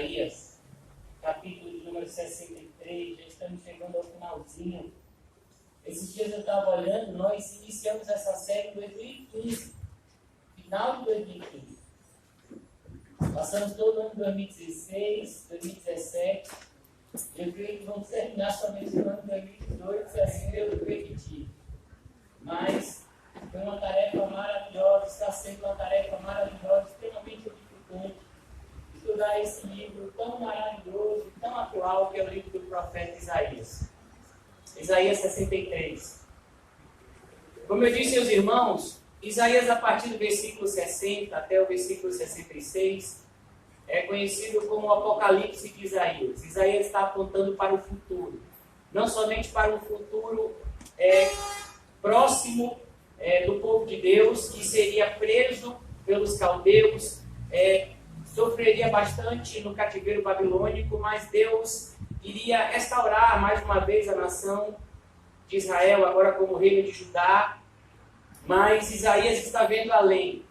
Isaías, capítulo de número 63, já estamos chegando ao finalzinho. Esses dias eu estava olhando, nós iniciamos essa série em 2015, final de 2015. Passamos todo o ano de 2016, 2017, eu creio que vamos terminar somente no ano de 2018, se assim Deus permitir. Mas foi uma tarefa maravilhosa, está sendo uma tarefa maravilhosa, extremamente edificante, estudar esse livro tão maravilhoso, tão atual, que é o livro do profeta Isaías. Isaías 63. Como eu disse aos irmãos, Isaías, a partir do versículo 60 até o versículo 66, é conhecido como o Apocalipse de Isaías. Isaías está apontando para o futuro, não somente para um futuro próximo do povo de Deus, que seria preso pelos caldeus, sofreria bastante no cativeiro babilônico, mas Deus iria restaurar mais uma vez a nação de Israel, agora como reino de Judá. Mas Isaías está vendo além.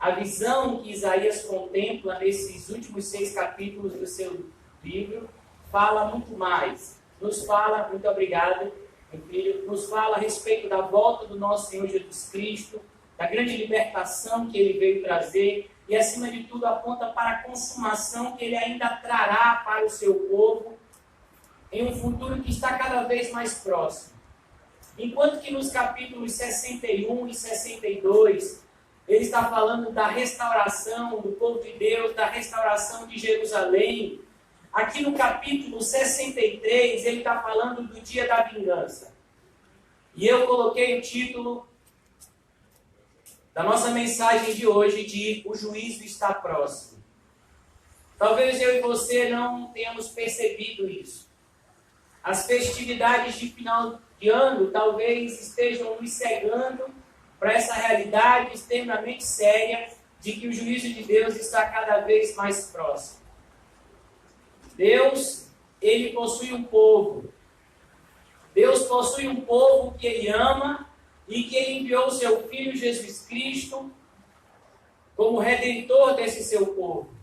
A visão que Isaías contempla nesses últimos 6 capítulos do seu livro fala muito mais. Nos fala, muito obrigado, meu filho, nos fala a respeito da volta do nosso Senhor Jesus Cristo, da grande libertação que Ele veio trazer e, acima de tudo, aponta para a consumação que Ele ainda trará para o seu povo em um futuro que está cada vez mais próximo. Enquanto que nos capítulos 61 e 62, ele está falando da restauração do povo de Deus, da restauração de Jerusalém. Aqui no capítulo 63, ele está falando do dia da vingança. E eu coloquei o título da nossa mensagem de hoje de O Juízo Está Próximo. Talvez eu e você não tenhamos percebido isso. As festividades de final de ano talvez estejam nos cegando para essa realidade extremamente séria de que o juízo de Deus está cada vez mais próximo. Deus, Ele possui um povo. Deus possui um povo que Ele ama e que Ele enviou o seu Filho Jesus Cristo como redentor desse seu povo.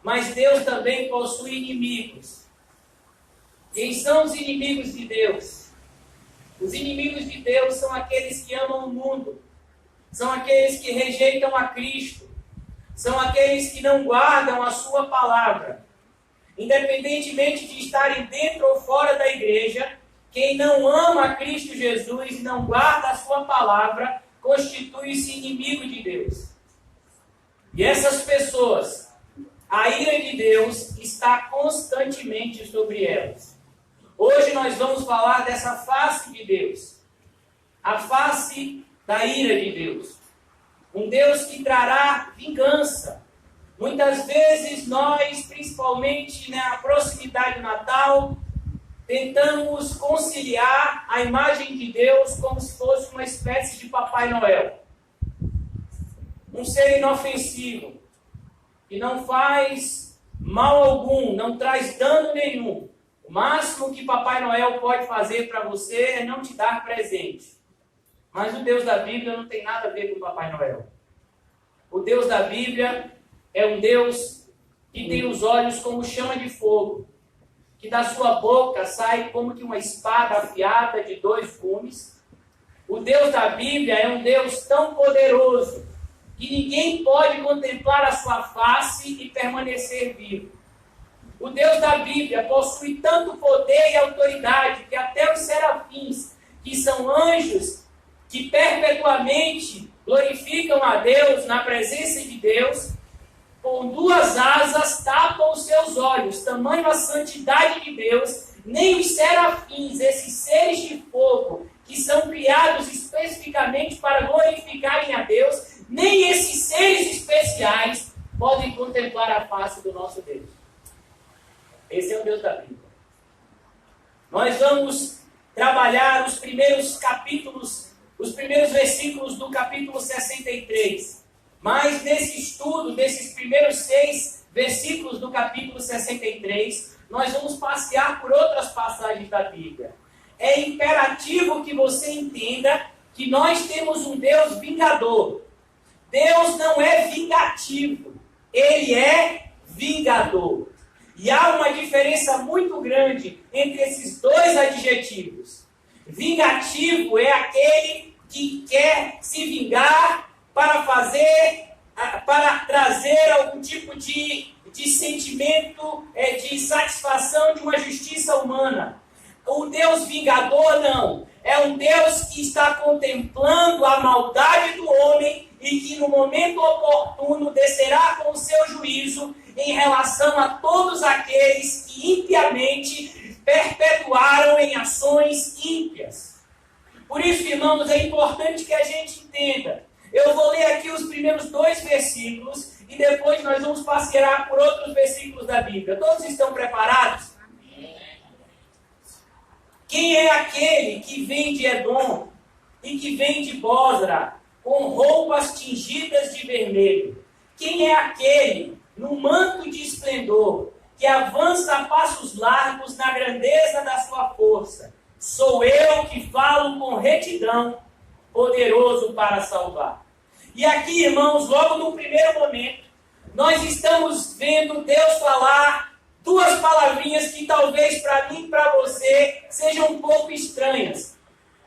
Mas Deus também possui inimigos. Quem são os inimigos de Deus? Os inimigos de Deus são aqueles que amam o mundo, são aqueles que rejeitam a Cristo, são aqueles que não guardam a sua palavra. Independentemente de estarem dentro ou fora da igreja, quem não ama a Cristo Jesus e não guarda a sua palavra, constitui-se inimigo de Deus. E essas pessoas, a ira de Deus está constantemente sobre elas. Hoje nós vamos falar dessa face de Deus, a face da ira de Deus. Um Deus que trará vingança. Muitas vezes nós, principalmente na proximidade do Natal, tentamos conciliar a imagem de Deus como se fosse uma espécie de Papai Noel. Um ser inofensivo, que não faz mal algum, não traz dano nenhum. O máximo que Papai Noel pode fazer para você é não te dar presente. Mas o Deus da Bíblia não tem nada a ver com Papai Noel. O Deus da Bíblia é um Deus que tem os olhos como chama de fogo, que da sua boca sai como que uma espada afiada de 2 gumes. O Deus da Bíblia é um Deus tão poderoso que ninguém pode contemplar a sua face e permanecer vivo. O Deus da Bíblia possui tanto poder e autoridade que até os serafins, que são anjos que perpetuamente glorificam a Deus na presença de Deus, com 2 asas tapam os seus olhos, tamanho a santidade de Deus. Nem os serafins, esses seres de fogo, que são criados especificamente para glorificarem a Deus, nem esses seres especiais podem contemplar a face do nosso Deus. Esse é o Deus da Bíblia. Nós vamos trabalhar os primeiros capítulos, os primeiros versículos do capítulo 63. Mas nesse estudo, desses primeiros 6 versículos do capítulo 63, nós vamos passear por outras passagens da Bíblia. É imperativo que você entenda que nós temos um Deus vingador. Deus não é vingativo, Ele é vingador. E há uma diferença muito grande entre esses dois adjetivos. Vingativo é aquele que quer se vingar para trazer algum tipo de sentimento de satisfação de uma justiça humana. O Deus vingador não. É um Deus que está contemplando a maldade do homem e que no momento oportuno descerá com o seu juízo em relação a todos aqueles que impiamente perpetuaram em ações ímpias. Por isso, irmãos, é importante que a gente entenda. Eu vou ler aqui os primeiros 2 versículos e depois nós vamos passear por outros versículos da Bíblia. Todos estão preparados? Quem é aquele que vem de Edom e que vem de Bosra com roupas tingidas de vermelho? Quem é aquele no manto de esplendor que avança a passos largos na grandeza da sua força? Sou eu que falo com retidão, poderoso para salvar. E aqui, irmãos, logo no primeiro momento, nós estamos vendo Deus falar 2 palavrinhas que talvez para mim e para você sejam um pouco estranhas.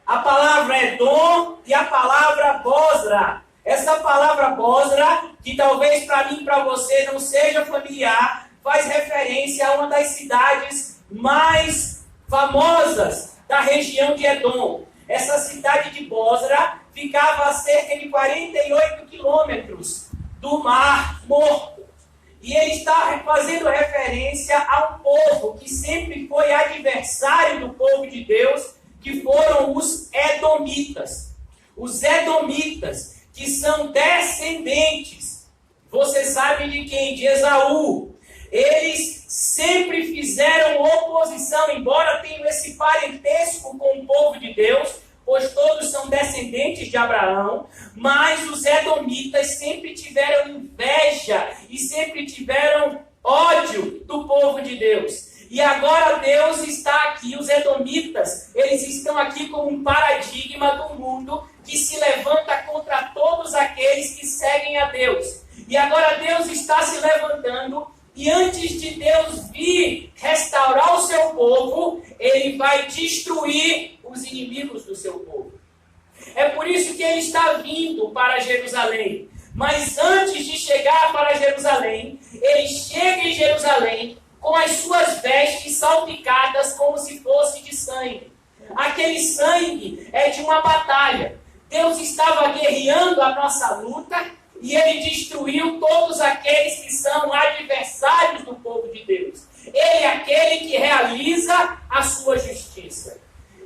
A palavra Edom e a palavra Bosra. Essa palavra Bosra, que talvez para mim e para você não seja familiar, faz referência a uma das cidades mais famosas da região de Edom. Essa cidade de Bosra ficava a cerca de 48 quilômetros do Mar Morto. E ele está fazendo referência a um povo que sempre foi adversário do povo de Deus, que foram os Edomitas. Os Edomitas, que são descendentes, você sabe de quem? De Esaú. Eles sempre fizeram oposição, embora tenham esse parentesco com o povo de Deus, pois todos são descendentes de Abraão, mas os Edomitas sempre tiveram inveja e sempre tiveram ódio do povo de Deus. E agora Deus está aqui, os Edomitas, eles estão aqui como um paradigma do mundo que se levanta contra todos aqueles que seguem a Deus. E agora Deus está se levantando e antes de Deus vir restaurar o seu povo, ele vai destruir os inimigos do seu povo. É por isso que ele está vindo para Jerusalém. Mas antes de chegar para Jerusalém, ele chega em Jerusalém com as suas vestes salpicadas como se fosse de sangue. Aquele sangue é de uma batalha. Deus estava guerreando a nossa luta e ele destruiu todos aqueles que são adversários do povo de Deus. Ele é aquele que realiza a sua justiça.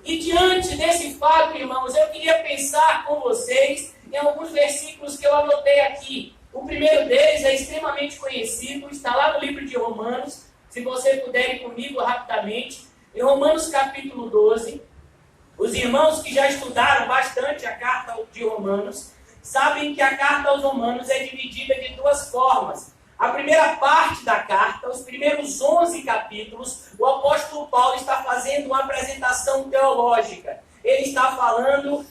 E diante desse fato, irmãos, eu queria pensar com vocês em alguns versículos que eu anotei aqui. O primeiro deles é extremamente conhecido, está lá no livro de Romanos. Se você puder ir comigo rapidamente, em Romanos capítulo 12, os irmãos que já estudaram bastante a carta de Romanos, sabem que a carta aos Romanos é dividida de 2 formas. A primeira parte da carta, os primeiros 11 capítulos, o apóstolo Paulo está fazendo uma apresentação teológica. Ele está falando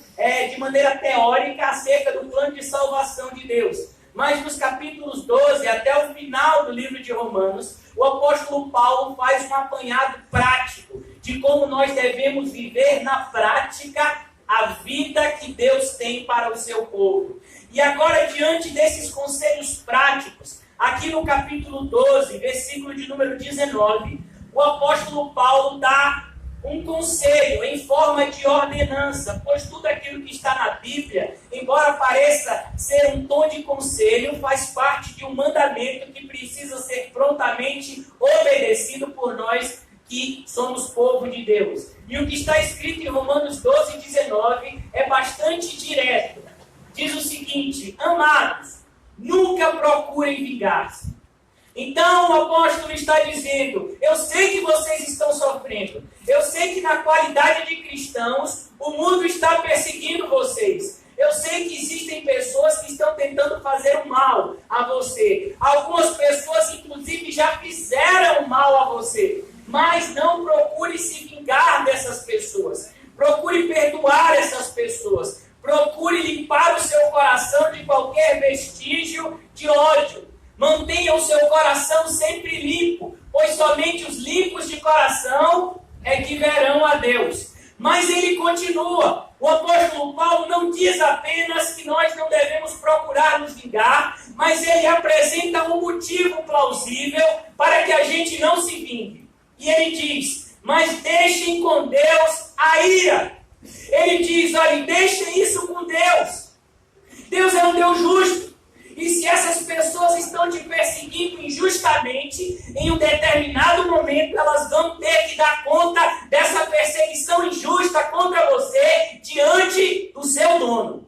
de maneira teórica acerca do plano de salvação de Deus. Mas nos capítulos 12 até o final do livro de Romanos, o apóstolo Paulo faz um apanhado prático de como nós devemos viver na prática a vida que Deus tem para o seu povo. E agora, diante desses conselhos práticos, aqui no capítulo 12, versículo de número 19, o apóstolo Paulo dá um conselho em forma de ordenança, pois tudo aquilo que está na Bíblia, embora pareça ser um tom de conselho, faz parte de um mandamento que precisa ser prontamente obedecido por nós que somos povo de Deus. E o que está escrito em Romanos 12, 19 é bastante direto. Diz o seguinte: amados, nunca procurem vingar-se. Então o apóstolo está dizendo, eu sei que vocês estão sofrendo, eu sei que na qualidade de cristãos o mundo está perseguindo vocês, eu sei que existem pessoas que estão tentando fazer o mal a você, algumas pessoas inclusive já fizeram mal a você, mas não procure se vingar dessas pessoas, procure perdoar essas pessoas, procure limpar o seu coração de qualquer vestígio de ódio. Mantenha o seu coração sempre limpo, pois pois somente os limpos de coração é que verão a Deus. Mas ele continua. O apóstolo Paulo não diz apenas que nós não devemos procurar nos vingar, mas ele apresenta um motivo plausível para que a gente não se vingue. E ele diz, mas deixem com Deus a ira. Ele diz, olha, deixem isso com Deus. Deus é um Deus justo. E se essas pessoas estão te perseguindo injustamente, em um determinado momento elas vão ter que dar conta dessa perseguição injusta contra você diante do seu dono.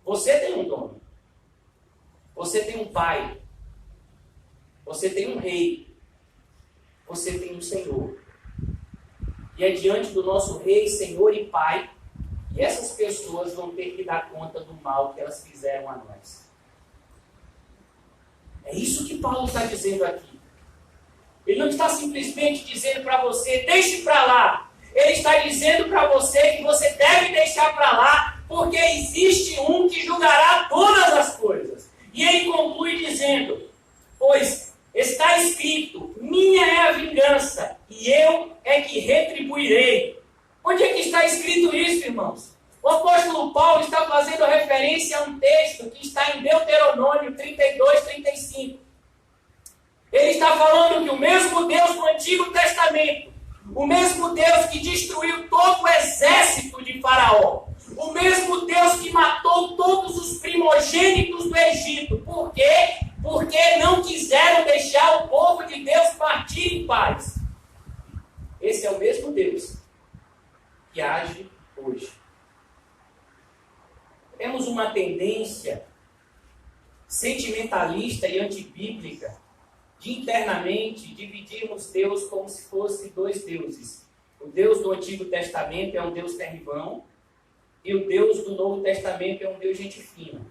Você tem um dono. Você tem um pai. Você tem um rei. Você tem um Senhor. E é diante do nosso rei, Senhor e Pai que essas pessoas vão ter que dar conta do mal que elas fizeram a nós. É isso que Paulo está dizendo aqui. Ele não está simplesmente dizendo para você, deixe para lá. Ele está dizendo para você que você deve deixar para lá, porque existe um que julgará todas as coisas. E ele conclui dizendo, pois está escrito, minha é a vingança, e eu é que retribuirei. Onde é que está escrito isso, irmãos? O apóstolo Paulo está fazendo referência a um texto que está em Deuteronômio 32, 35. Ele está falando que o mesmo Deus do Antigo Testamento, o mesmo Deus que destruiu todo o exército de Faraó, o mesmo Deus que matou todos os primogênitos do Egito. Por quê? Porque não quiseram deixar o povo de Deus partir em paz. Esse é o mesmo Deus que age hoje. Temos uma tendência sentimentalista e antibíblica de internamente dividirmos Deus como se fosse dois deuses. O Deus do Antigo Testamento é um Deus terribão e o Deus do Novo Testamento é um Deus gente fina.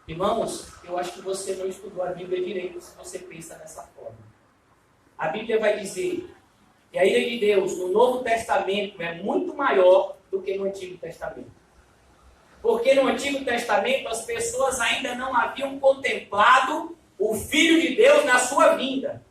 Irmãos, eu acho que você não estudou a Bíblia direito se você pensa dessa forma. A Bíblia vai dizer que a ira de Deus no Novo Testamento é muito maior do que no Antigo Testamento. Porque no Antigo Testamento as pessoas ainda não haviam contemplado o Filho de Deus na sua vinda.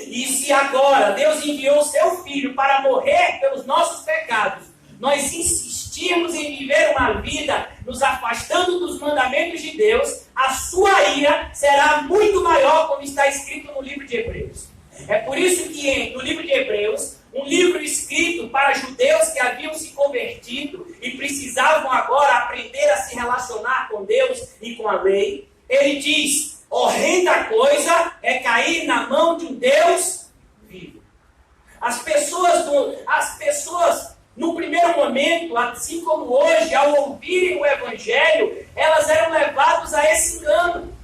E se agora Deus enviou o seu Filho para morrer pelos nossos pecados, nós insistirmos em viver uma vida nos afastando dos mandamentos de Deus, a sua ira será muito maior, como está escrito no livro de Hebreus. É por isso que no livro de Hebreus, um livro escrito para judeus que haviam se convertido e precisavam agora aprender a se relacionar com Deus e com a lei, ele diz, horrenda coisa é cair na mão de um Deus vivo. As pessoas, no primeiro momento, assim como hoje, ao ouvirem o Evangelho, elas eram levadas a esse engano.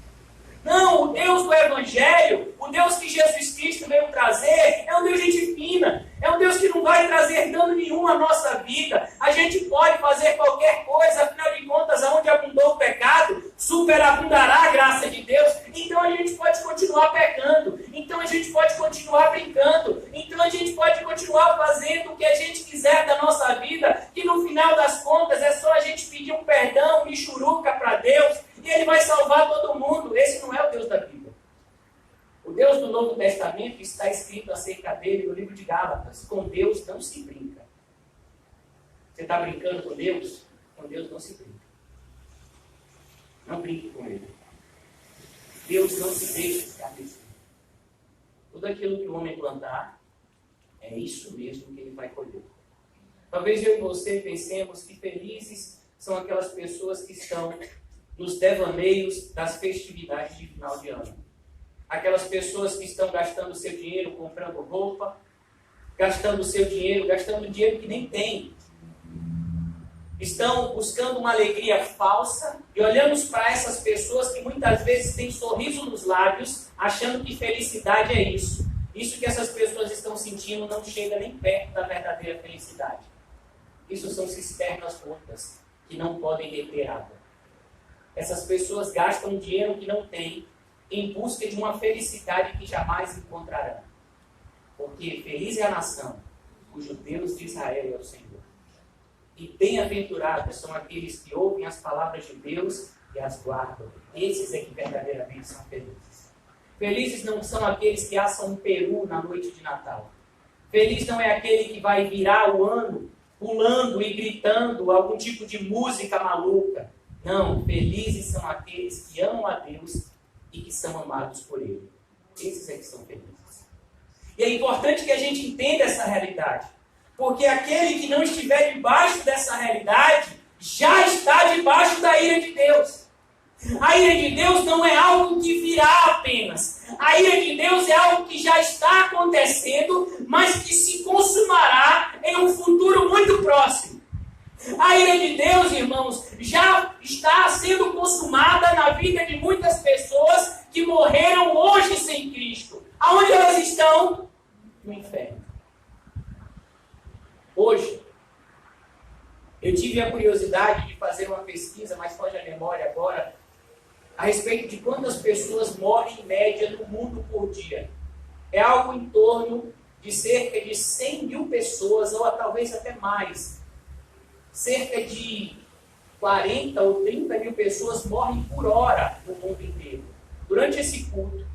Não, o Deus do Evangelho, o Deus que Jesus Cristo veio trazer, é um Deus gente fina, é um Deus que não vai trazer dano nenhum à nossa vida. A gente pode fazer qualquer coisa, afinal de contas, aonde abundou o pecado, superabundará a graça de Deus. Então a gente pode continuar pecando, então a gente pode continuar brincando, então a gente pode continuar fazendo o que a gente quiser da nossa vida, que no final das contas é só a gente pedir um perdão, michuruca para Deus, e Ele vai salvar todo mundo. Esse não é o Deus da Bíblia. O Deus do Novo Testamento está escrito acerca dele no livro de Gálatas. Com Deus não se brinca. Você está brincando com Deus? Com Deus não se brinca. Não brinque com Ele. Deus não se deixa escarnecer. Tudo aquilo que o homem plantar, é isso mesmo que ele vai colher. Talvez eu e você pensemos que felizes são aquelas pessoas que estão nos devaneios das festividades de final de ano. Aquelas pessoas que estão gastando seu dinheiro comprando roupa, gastando seu dinheiro, gastando dinheiro que nem tem. Estão buscando uma alegria falsa e olhamos para essas pessoas que muitas vezes têm sorriso nos lábios, achando que felicidade é isso. Isso que essas pessoas estão sentindo não chega nem perto da verdadeira felicidade. Isso são cisternas rotas que não podem reter água. Essas pessoas gastam dinheiro que não têm em busca de uma felicidade que jamais encontrarão. Porque feliz é a nação cujo Deus de Israel é o Senhor. E bem-aventurados são aqueles que ouvem as palavras de Deus e as guardam. Esses é que verdadeiramente são felizes. Felizes não são aqueles que assam um peru na noite de Natal. Feliz não é aquele que vai virar o ano pulando e gritando algum tipo de música maluca. Não, felizes são aqueles que amam a Deus e que são amados por Ele. Esses é que são felizes. E é importante que a gente entenda essa realidade. Porque aquele que não estiver debaixo dessa realidade já está debaixo da ira de Deus. A ira de Deus não é algo que virá apenas. A ira de Deus é algo que já está acontecendo, mas que se consumará em um futuro muito próximo. A ira de Deus, irmãos, já está sendo consumada na vida de muitas pessoas que morreram hoje sem Cristo. Aonde elas estão? No inferno. Hoje, eu tive a curiosidade de fazer uma pesquisa, mas foge a memória agora, a respeito de quantas pessoas morrem em média no mundo por dia. É algo em torno de cerca de 100 mil pessoas, ou talvez até mais. Cerca de 40 ou 30 mil pessoas morrem por hora no mundo inteiro. Durante esse culto,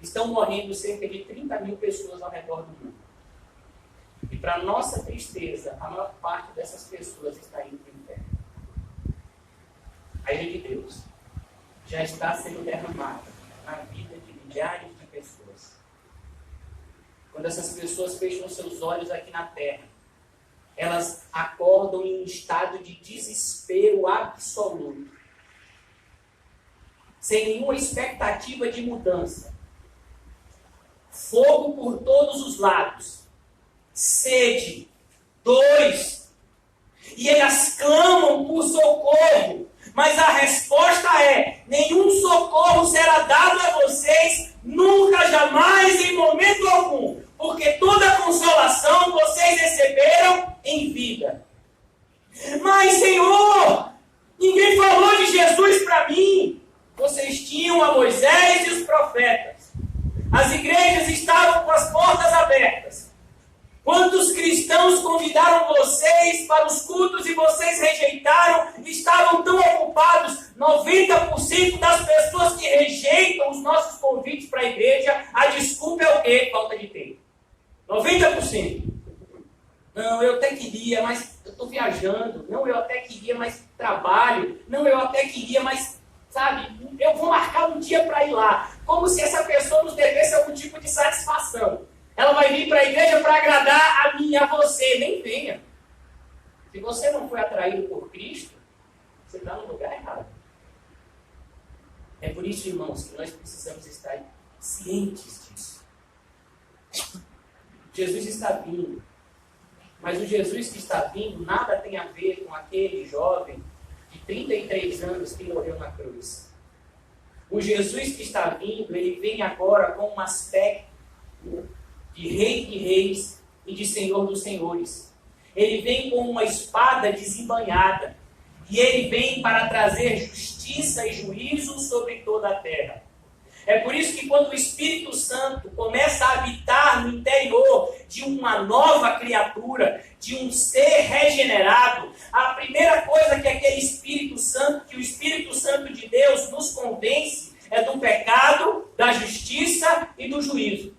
estão morrendo cerca de 30 mil pessoas ao redor do mundo. E para nossa tristeza, a maior parte dessas pessoas está indo para o inferno. A ira de Deus já está sendo derramada na vida de milhares de pessoas. Quando essas pessoas fecham seus olhos aqui na terra, elas acordam em um estado de desespero absoluto, sem nenhuma expectativa de mudança. Fogo por todos os lados, sede, dores, e elas clamam por socorro, mas a resposta é: nenhum socorro será dado a vocês, nunca, jamais, em momento algum, porque toda consolação vocês receberam em vida. Mas, Senhor, ninguém falou de Jesus para mim. Vocês tinham a Moisés e os profetas. As igrejas estavam com as portas abertas. Quantos cristãos convidaram vocês para os cultos e vocês rejeitaram? Estavam tão ocupados. 90% das pessoas que rejeitam os nossos convites para a igreja, a desculpa é o quê? Falta de tempo. 90%. Não, eu até queria, mas eu estou viajando. Não, eu até queria, mas trabalho. Não, eu até queria, mas, sabe, eu vou marcar um dia para ir lá. Como se essa pessoa nos devesse algum tipo de satisfação. Ela vai vir para a igreja para agradar a mim e a você. Nem venha. Se você não foi atraído por Cristo, você está no lugar errado. É por isso, irmãos, que nós precisamos estar cientes disso. Jesus está vindo. Mas o Jesus que está vindo nada tem a ver com aquele jovem de 33 anos que morreu na cruz. O Jesus que está vindo, ele vem agora com um aspecto de Rei de Reis e de Senhor dos Senhores. Ele vem com uma espada desembainhada. E ele vem para trazer justiça e juízo sobre toda a terra. É por isso que quando o Espírito Santo começa a habitar no interior de uma nova criatura, de um ser regenerado, a primeira coisa que aquele Espírito Santo, que o Espírito Santo de Deus nos convence, é do pecado, da justiça e do juízo.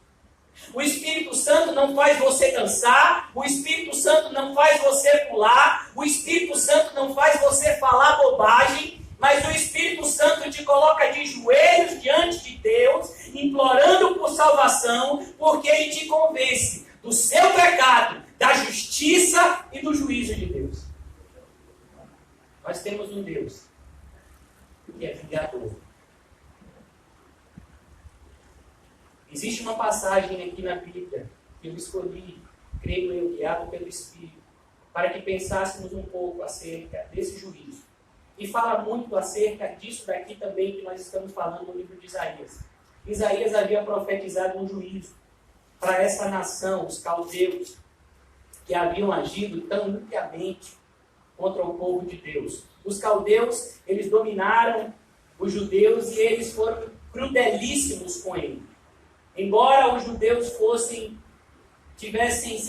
O Espírito Santo não faz você dançar, o Espírito Santo não faz você pular, o Espírito Santo não faz você falar bobagem, mas o Espírito Santo te coloca de joelhos diante de Deus, implorando por salvação, porque ele te convence do seu pecado, da justiça e do juízo de Deus. Nós temos um Deus que é vingador. Existe uma passagem aqui na Bíblia que eu escolhi, creio eu, guiado pelo Espírito, para que pensássemos um pouco acerca desse juízo. E fala muito acerca disso daqui também que nós estamos falando no livro de Isaías. Isaías havia profetizado um juízo para essa nação, os caldeus, que haviam agido tão impiamente contra o povo de Deus. Os caldeus, eles dominaram os judeus e eles foram crudelíssimos com ele. Embora os judeus tivessem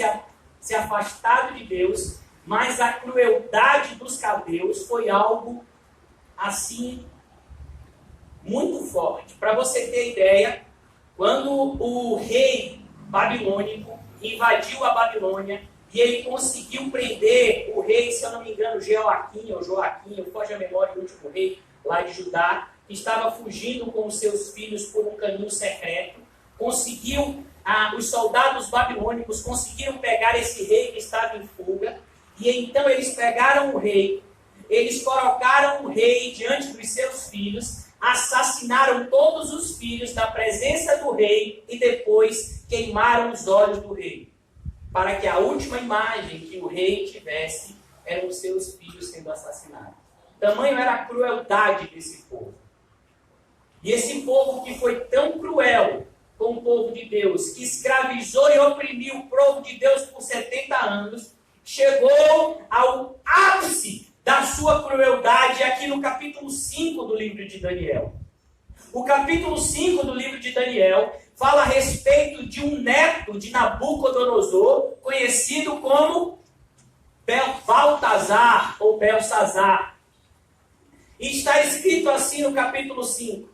se afastado de Deus, mas a crueldade dos caldeus foi algo assim muito forte. Para você ter ideia, Quando o rei babilônico invadiu a Babilônia e ele conseguiu prender o rei, se eu não me engano, Joaquim, foge a memória do último rei lá de Judá, que estava fugindo com os seus filhos por um caminho secreto, os soldados babilônicos conseguiram pegar esse rei que estava em fuga, e então eles pegaram o rei, eles colocaram o rei diante dos seus filhos, assassinaram todos os filhos na presença do rei e depois queimaram os olhos do rei, para que a última imagem que o rei tivesse eram os seus filhos sendo assassinados. Tamanho era a crueldade desse povo. E esse povo que foi tão cruel com o povo de Deus, que escravizou e oprimiu o povo de Deus por 70 anos, chegou ao ápice da sua crueldade aqui no capítulo 5 do livro de Daniel. O capítulo 5 do livro de Daniel fala a respeito de um neto de Nabucodonosor, conhecido como Baltazar ou Belsazar. E está escrito assim no capítulo 5.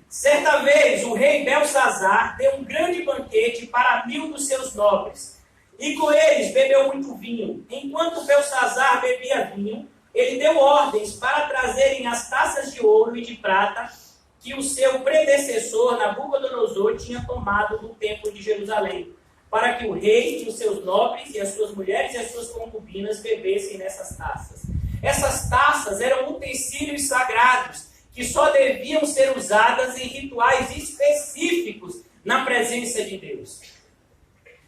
Certa vez o rei Belsazar deu um grande banquete para 1000 dos seus nobres, e com eles bebeu muito vinho. Enquanto Belsazar bebia vinho, ele deu ordens para trazerem as taças de ouro e de prata que o seu predecessor Nabucodonosor tinha tomado no templo de Jerusalém, para que o rei e os seus nobres e as suas mulheres e as suas concubinas bebessem nessas taças. Essas taças eram utensílios sagrados, que só deviam ser usadas em rituais específicos na presença de Deus.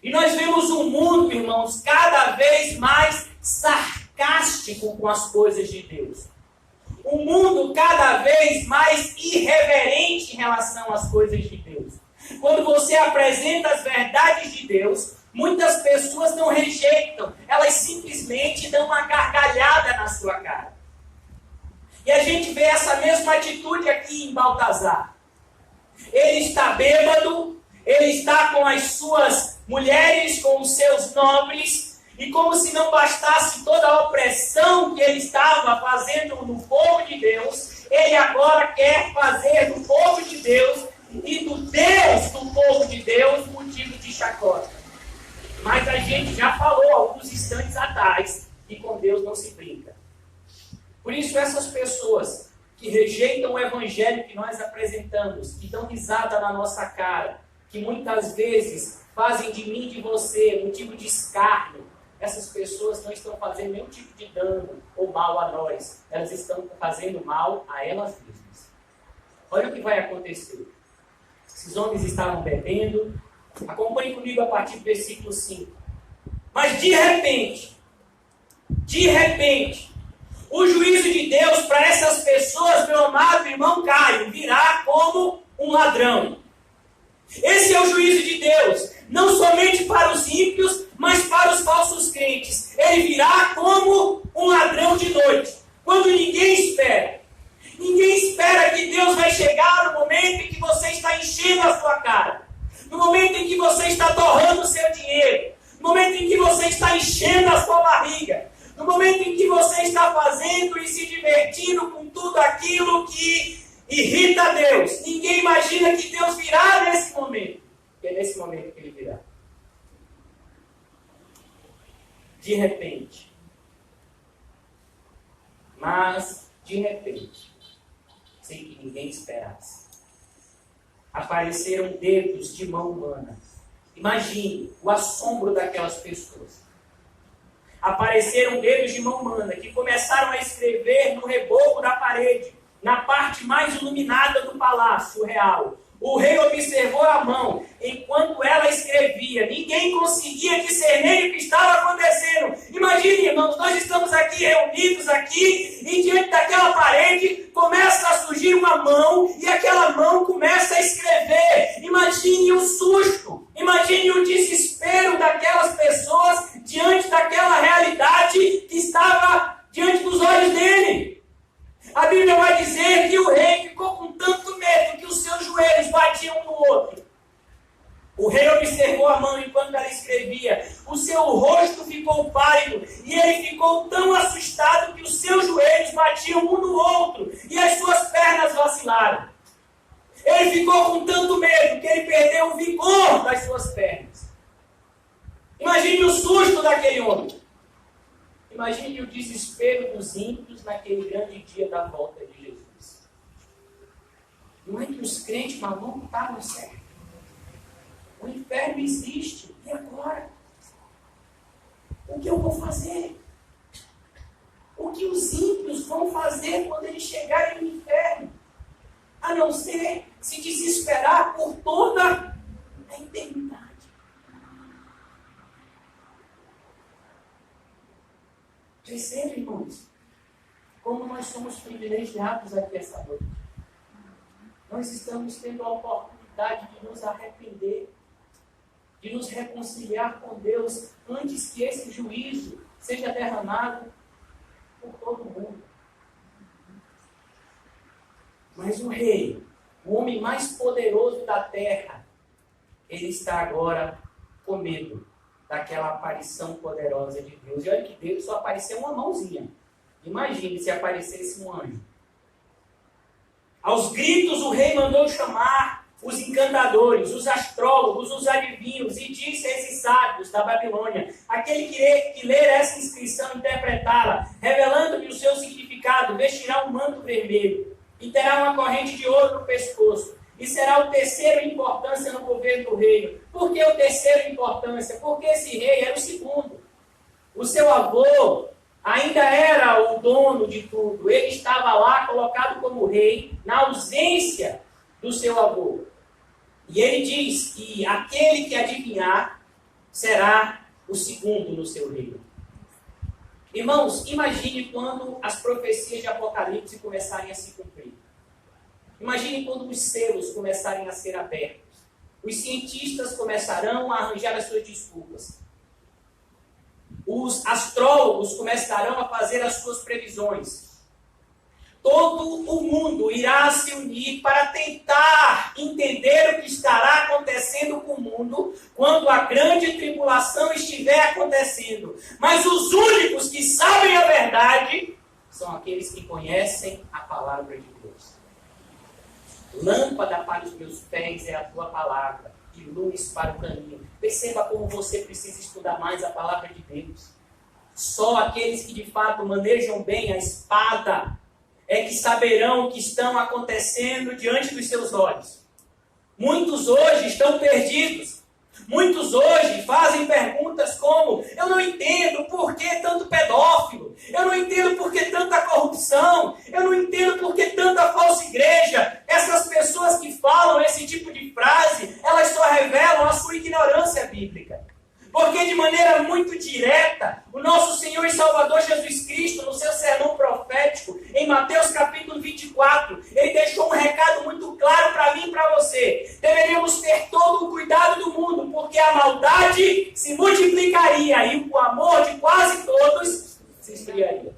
E nós vemos um mundo, irmãos, cada vez mais sarcástico com as coisas de Deus. Um mundo cada vez mais irreverente em relação às coisas de Deus. Quando você apresenta as verdades de Deus, muitas pessoas não rejeitam, elas simplesmente dão uma gargalhada na sua cara. E a gente vê essa mesma atitude aqui em Baltazar. Ele está bêbado, ele está com as suas mulheres, com os seus nobres, e como se não bastasse toda a opressão que ele estava fazendo no povo de Deus, ele agora quer fazer do povo de Deus e do Deus do povo de Deus motivo de chacota. Mas a gente já falou alguns instantes atrás que com Deus não se brinca. Por isso, essas pessoas que rejeitam o evangelho que nós apresentamos, que dão risada na nossa cara, que muitas vezes fazem de mim e de você motivo de escárnio, essas pessoas não estão fazendo nenhum tipo de dano ou mal a nós. Elas estão fazendo mal a elas mesmas. Olha o que vai acontecer. Esses homens estavam bebendo. Acompanhe comigo a partir do versículo 5. Mas de repente, o juízo de Deus para essas pessoas, meu amado irmão Caio, virá como um ladrão. Esse é o juízo de Deus, não somente para os ímpios, mas para os falsos crentes. Ele virá como um ladrão de noite, quando ninguém espera. Ninguém espera que Deus vai chegar no momento em que você está enchendo a sua cara, no momento em que você está torrando o seu dinheiro, no momento em que você está enchendo a sua barriga, no momento em que você está fazendo e se divertindo com tudo aquilo que irrita a Deus. Ninguém imagina que Deus virá nesse momento. E é nesse momento que ele virá. De repente. Mas, de repente, sem que ninguém esperasse, apareceram dedos de mão humana. Imagine o assombro daquelas pessoas. Apareceram dedos de mão humana que começaram a escrever no reboco da parede, na parte mais iluminada do palácio real. O rei observou a mão enquanto ela escrevia. Ninguém conseguia discernir o que estava acontecendo. Imagine, irmãos, nós estamos aqui reunidos aqui e diante daquela parede começa a surgir uma mão e aquela mão começa a escrever. Imagine o susto, imagine o desespero daquelas pessoas diante daquela realidade que estava diante dos olhos dele. A Bíblia vai dizer que o rei ficou com tanto medo que os seus joelhos batiam um no outro. O rei observou a mão enquanto ela escrevia. O seu rosto ficou pálido e ele ficou tão assustado que os seus joelhos batiam um no outro e as suas pernas vacilaram. Ele ficou com tanto medo que ele perdeu o vigor das suas pernas. Imagine o susto daquele homem. Imagine o desespero dos ímpios naquele grande dia da volta de Jesus. Não é que os crentes malucos estavam certos. O inferno existe. E agora? O que eu vou fazer? O que os ímpios vão fazer quando eles chegarem no inferno? A não ser se desesperar por toda a eternidade. Percebe, irmãos, como nós somos privilegiados aqui essa noite. Nós estamos tendo a oportunidade de nos arrepender, de nos reconciliar com Deus antes que esse juízo seja derramado por todo mundo. Mas o rei, o homem mais poderoso da terra, ele está agora com medo daquela aparição poderosa de Deus. E olha que Deus só apareceu uma mãozinha. Imagine se aparecesse um anjo. Aos gritos o rei mandou chamar os encantadores, os astrólogos, os adivinhos, e disse a esses sábios da Babilônia, aquele que ler essa inscrição e interpretá-la, revelando-lhe o seu significado, vestirá um manto vermelho e terá uma corrente de ouro no pescoço, e será o terceiro em importância no governo do reino. Por que o terceiro em importância? Porque esse rei era o segundo. O seu avô ainda era o dono de tudo. Ele estava lá colocado como rei na ausência do seu avô. E ele diz que aquele que adivinhar será o segundo no seu reino. Irmãos, imagine quando as profecias de Apocalipse começarem a se cumprir. Imagine quando os selos começarem a ser abertos. Os cientistas começarão a arranjar as suas desculpas. Os astrólogos começarão a fazer as suas previsões. Todo o mundo irá se unir para tentar entender o que estará acontecendo com o mundo quando a grande tribulação estiver acontecendo. Mas os únicos que sabem a verdade são aqueles que conhecem a palavra de Deus. Lâmpada para os meus pés é a tua palavra e luz para o caminho. Perceba como você precisa estudar mais a palavra de Deus. Só aqueles que de fato manejam bem a espada é que saberão o que estão acontecendo diante dos seus olhos. Muitos hoje estão perdidos. Muitos hoje fazem perguntas como: eu não entendo por que tanto pedófilo, eu não entendo por que tanta corrupção, eu não entendo por que tanta falsa igreja. Essas pessoas que falam esse tipo de frase, elas só revelam a sua ignorância bíblica. Porque de maneira muito direta, o nosso Senhor e Salvador Jesus Cristo, no seu sermão profético, em Mateus capítulo 24, ele deixou um recado muito claro para mim e para você. Deveríamos ter todo o cuidado do mundo, porque a maldade se multiplicaria e o amor de quase todos se esfriaria.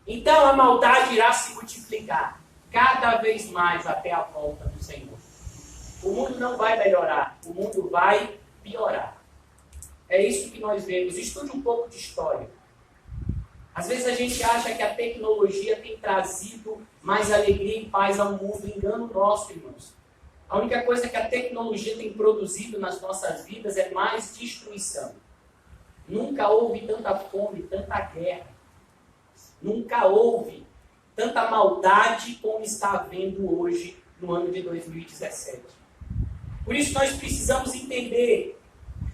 Então a maldade irá se multiplicar cada vez mais até a volta do Senhor. O mundo não vai melhorar, o mundo vai piorar. É isso que nós vemos. Estude um pouco de história. Às vezes a gente acha que a tecnologia tem trazido mais alegria e paz ao mundo. Engano nosso, irmãos. A única coisa que a tecnologia tem produzido nas nossas vidas é mais destruição. Nunca houve tanta fome, tanta guerra. Nunca houve tanta maldade como está havendo hoje no ano de 2017. Por isso nós precisamos entender.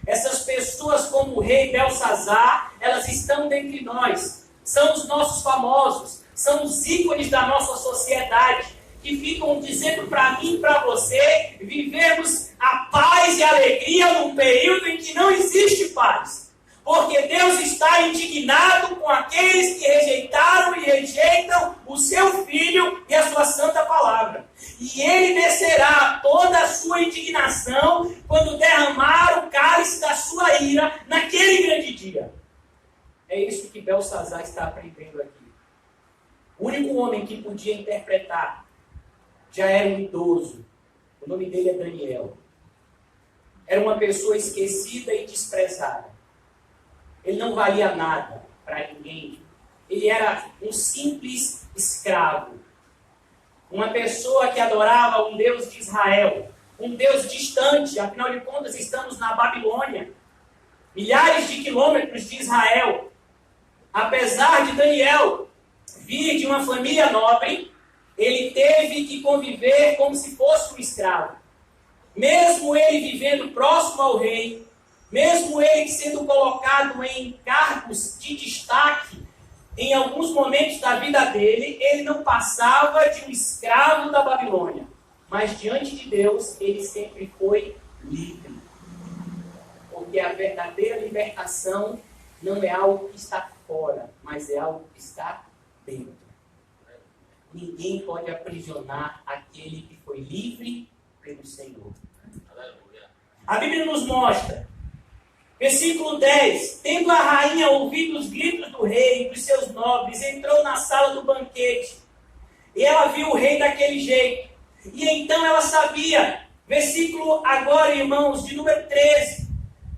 Essas pessoas como o rei Belsazar, elas estão dentre nós. São os nossos famosos, são os ícones da nossa sociedade, que ficam dizendo para mim e para você vivermos a paz e a alegria num período em que não existe paz. Porque Deus está indignado com aqueles que rejeitaram e rejeitam o seu Filho e a sua santa palavra. E ele descerá toda a sua indignação quando derramar o cálice da sua ira naquele grande dia. É isso que Belsazar está aprendendo aqui. O único homem que podia interpretar já era um idoso. O nome dele é Daniel. Era uma pessoa esquecida e desprezada. Ele não valia nada para ninguém. Ele era um simples escravo. uma pessoa que adorava um Deus de Israel, um Deus distante, afinal de contas estamos na Babilônia, milhares de quilômetros de Israel. Apesar de Daniel vir de uma família nobre, ele teve que conviver como se fosse um escravo. Mesmo ele vivendo próximo ao rei, mesmo ele sendo colocado em cargos de destaque, em alguns momentos da vida dele, ele não passava de um escravo da Babilônia. Mas diante de Deus, ele sempre foi livre. Porque a verdadeira libertação não é algo que está fora, mas é algo que está dentro. Ninguém pode aprisionar aquele que foi livre pelo Senhor. A Bíblia nos mostra, versículo 10, tendo a rainha ouvido os gritos do rei e dos seus nobres, entrou na sala do banquete, e ela viu o rei daquele jeito, e então ela sabia, versículo agora, irmãos, de número 13,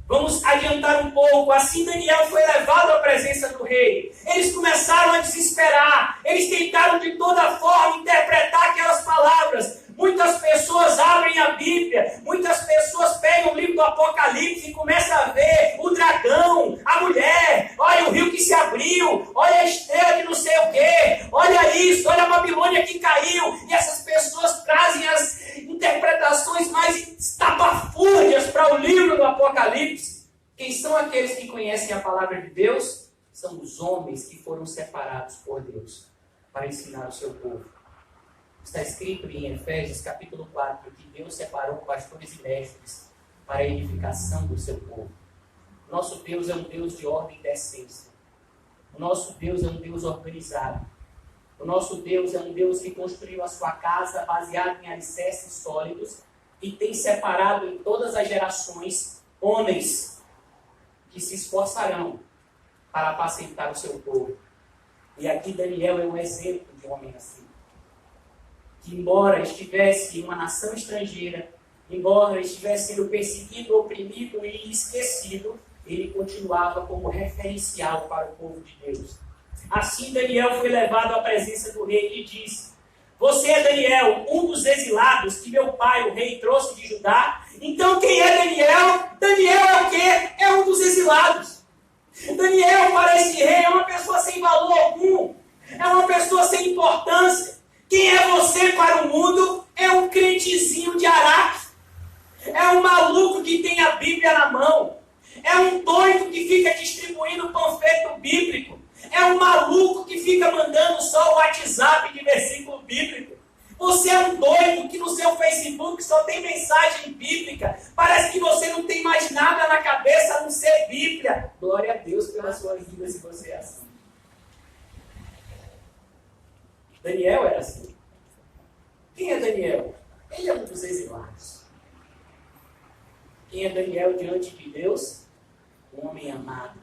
vamos adiantar um pouco. Assim Daniel foi levado à presença do rei. Eles começaram a desesperar. Eles tentaram de toda forma interpretar aquelas palavras. Muitas pessoas abrem a Bíblia. Muitas pessoas pegam o livro do Apocalipse e começam a ver o dragão, a mulher. Olha o rio que se abriu. Olha a estrela de não sei o quê. Olha isso. Olha a Babilônia que caiu. E essas pessoas trazem as interpretações mais estapafúrdias para o livro do Apocalipse. Quem são aqueles que conhecem a palavra de Deus? São os homens que foram separados por Deus para ensinar o seu povo. Está escrito em Efésios capítulo 4 que Deus separou pastores e mestres para a edificação do seu povo. Nosso Deus é um Deus de ordem e decência. O nosso Deus é um Deus organizado. O nosso Deus é um Deus que construiu a sua casa baseado em alicerces sólidos e tem separado em todas as gerações homens que se esforçarão para apacentar o seu povo. E aqui Daniel é um exemplo de um homem assim. Que embora estivesse em uma nação estrangeira, embora estivesse sendo perseguido, oprimido e esquecido, ele continuava como referencial para o povo de Deus. Assim Daniel foi levado à presença do rei e disse: você é Daniel, um dos exilados que meu pai, o rei, trouxe de Judá? Então quem é Daniel? Daniel é o quê? É um dos exilados. Daniel, para esse rei, é uma pessoa sem valor algum. É uma pessoa sem importância. Quem é você para o mundo? É um crentezinho de Araque. É um maluco que tem a Bíblia na mão. É um doido que fica distribuindo panfleto bíblico. É um maluco que fica mandando só o WhatsApp de versículo bíblico. Você é um doido que no seu Facebook só tem mensagem bíblica. Parece que você não tem mais nada na cabeça a não ser Bíblia. Glória a Deus pela sua vida se você é assim. Daniel era assim. Quem é Daniel? Ele é um dos exilados. Quem é Daniel diante de Deus? Um homem amado.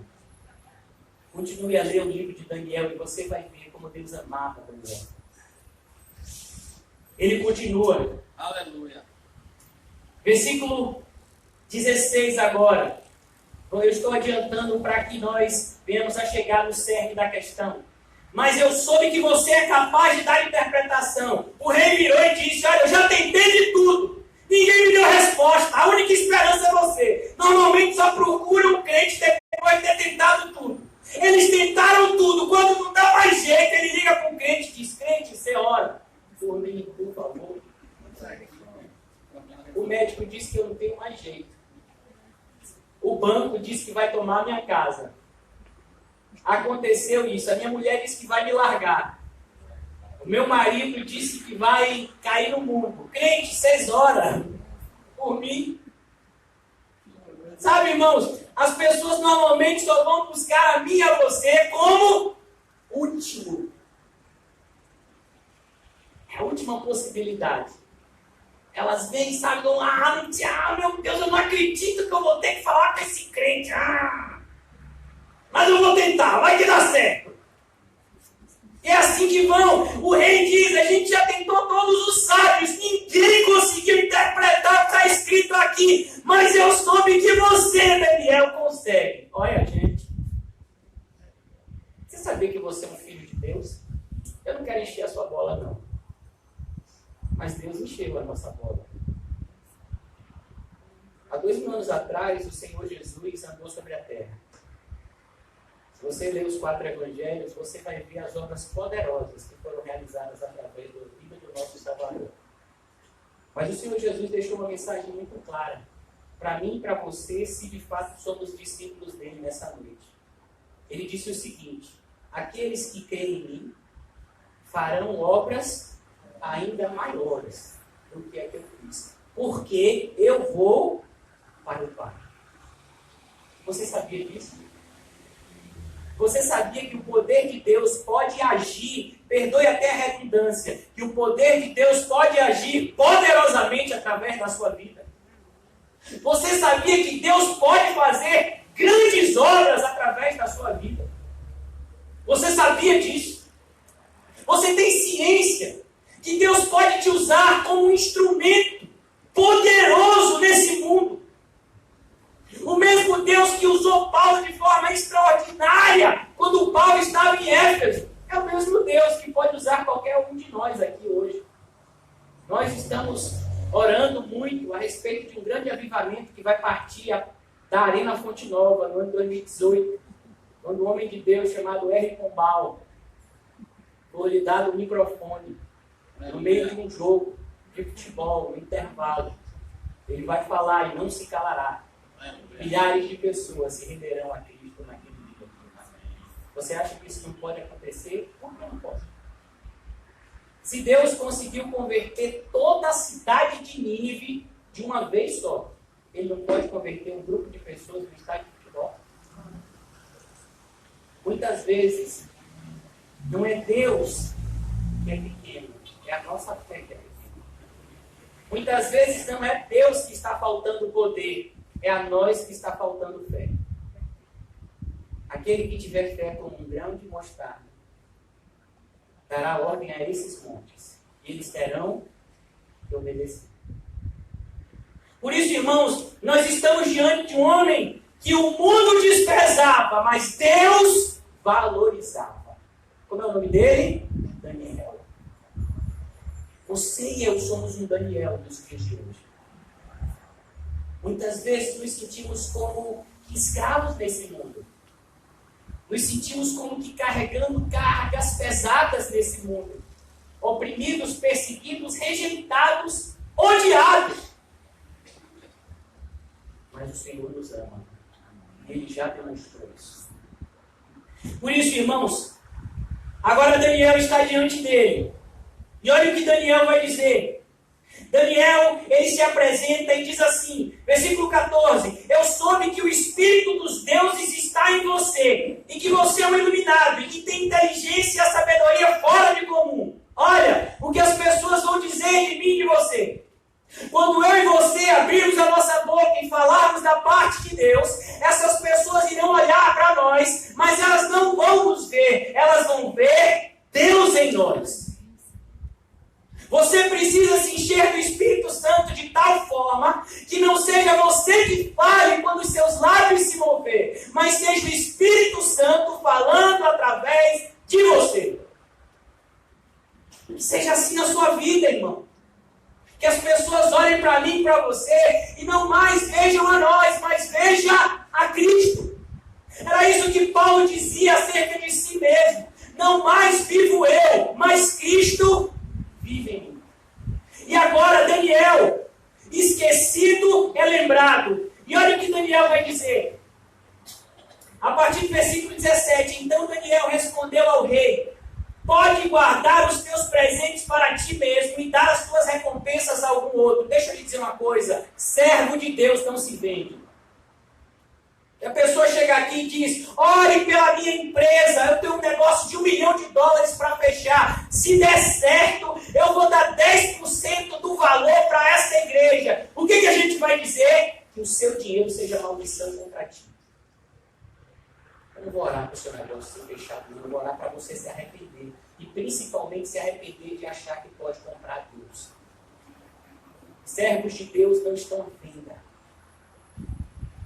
Continue a ler o livro de Daniel e você vai ver como Deus amava Daniel. Ele continua. Aleluia. Versículo 16 agora. Eu estou adiantando para que nós venhamos a chegar no cerne da questão. Mas eu soube que você é capaz de dar interpretação. O rei virou e disse: olha, eu já tentei de tudo. Ninguém me deu resposta. A única esperança é você. Normalmente só procura um crente depois de ter tentado tudo. Eles tentaram tudo. Quando não dá mais jeito, ele liga para um crente e diz: crente, você ora por mim, por favor. O médico disse que eu não tenho mais jeito. O banco disse que vai tomar a minha casa. Aconteceu isso. A minha mulher disse que vai me largar. O meu marido disse que vai cair no mundo. Crente, 6 horas por mim. Sabe, irmãos, as pessoas normalmente só vão buscar a mim e a você como último. É a última possibilidade. Elas vêm, sabe, meu Deus, eu não acredito que eu vou ter que falar com esse crente. Mas eu vou tentar, vai que dá certo. É assim que vão. O rei diz: a gente já tentou todos os sábios, ninguém conseguiu interpretar o que está escrito aqui, mas eu soube que você, Daniel, consegue. Olha, gente, você sabia que você é um filho de Deus? Eu não quero encher a sua bola, não. essa bola. Há 2000 anos atrás, o Senhor Jesus andou sobre a terra. Se você ler os 4 evangelhos, você vai ver as obras poderosas que foram realizadas através da vida do nosso Salvador. Mas o Senhor Jesus deixou uma mensagem muito clara para mim e para você, se de fato somos discípulos dele nessa noite. Ele disse o seguinte: aqueles que creem em mim farão obras ainda maiores do que a que eu fiz, porque eu vou para o Pai. Você sabia disso? Você sabia que o poder de Deus pode agir, perdoe até a redundância, que o poder de Deus pode agir poderosamente através da sua vida? Você sabia que Deus pode fazer grandes obras através da sua vida? Você sabia disso? Você tem ciência que Deus pode te usar como um instrumento poderoso nesse mundo? O mesmo Deus que usou Paulo de forma extraordinária quando Paulo estava em Éfeso, é o mesmo Deus que pode usar qualquer um de nós aqui hoje. Nós estamos orando muito a respeito de um grande avivamento que vai partir da Arena Fonte Nova no ano 2018, quando um homem de Deus chamado R. Pombal foi lhe dado o microfone no meio de um jogo de futebol, no intervalo. Ele vai falar e não se calará. Milhares de pessoas se renderão a Cristo naquele dia. Você acha que isso não pode acontecer? Por que não pode? Se Deus conseguiu converter toda a cidade de Nínive de uma vez só, Ele não pode converter um grupo de pessoas no estádio de futebol? Muitas vezes, não é Deus que é pequeno, é a nossa fé que é pequena. Muitas vezes não é Deus que está faltando poder, é a nós que está faltando fé. Aquele que tiver fé como um grão de mostarda dará ordem a esses montes, e eles terão que obedecer. Por isso, irmãos, nós estamos diante de um homem que o mundo desprezava, mas Deus valorizava. Como é o nome dele? Daniel. Você e eu somos um Daniel dos dias de hoje. Muitas vezes nos sentimos como escravos nesse mundo. Nos sentimos como que carregando cargas pesadas nesse mundo. Oprimidos, perseguidos, rejeitados, odiados. Mas o Senhor nos ama. Ele já demonstrou isso. Por isso, irmãos, agora Daniel está diante dele. E olha o que Daniel vai dizer. Daniel, ele se apresenta e diz assim, versículo 14: eu soube que o Espírito dos deuses está em você, e que você é um iluminado, e que tem inteligência e sabedoria fora de comum. Olha o que as pessoas vão dizer de mim e de você. Quando eu e você abrirmos a nossa boca e falarmos da parte de Deus, essas pessoas irão olhar para nós, mas elas não vão nos ver, elas vão ver Deus em nós. Você precisa se encher do Espírito Santo de tal forma que não seja você que fale quando os seus lábios se mover, mas seja o Espírito Santo falando através de você. Que seja assim na sua vida, irmão. Que as pessoas olhem para mim e para você e não mais vejam a nós, mas vejam a Cristo. Era isso que Paulo dizia acerca de si mesmo. Não mais vivo eu, mas Cristo vive em mim. E agora Daniel, esquecido, é lembrado. E olha o que Daniel vai dizer. A partir do versículo 17. Então Daniel respondeu ao rei: pode guardar os teus presentes para ti mesmo e dar as tuas recompensas a algum outro. Deixa eu te dizer uma coisa. Servo de Deus não se vende. E a pessoa chega aqui e diz: ore pela minha empresa, eu tenho um negócio de $1 milhão para fechar. Se der certo, eu vou dar 10% do valor para essa igreja. O que a gente vai dizer? Que o seu dinheiro seja maldição contra ti. Eu não vou orar para o seu negócio ser fechado, não. Eu vou orar para você se arrepender. E principalmente se arrepender de achar que pode comprar Deus. Servos de Deus não estão à venda.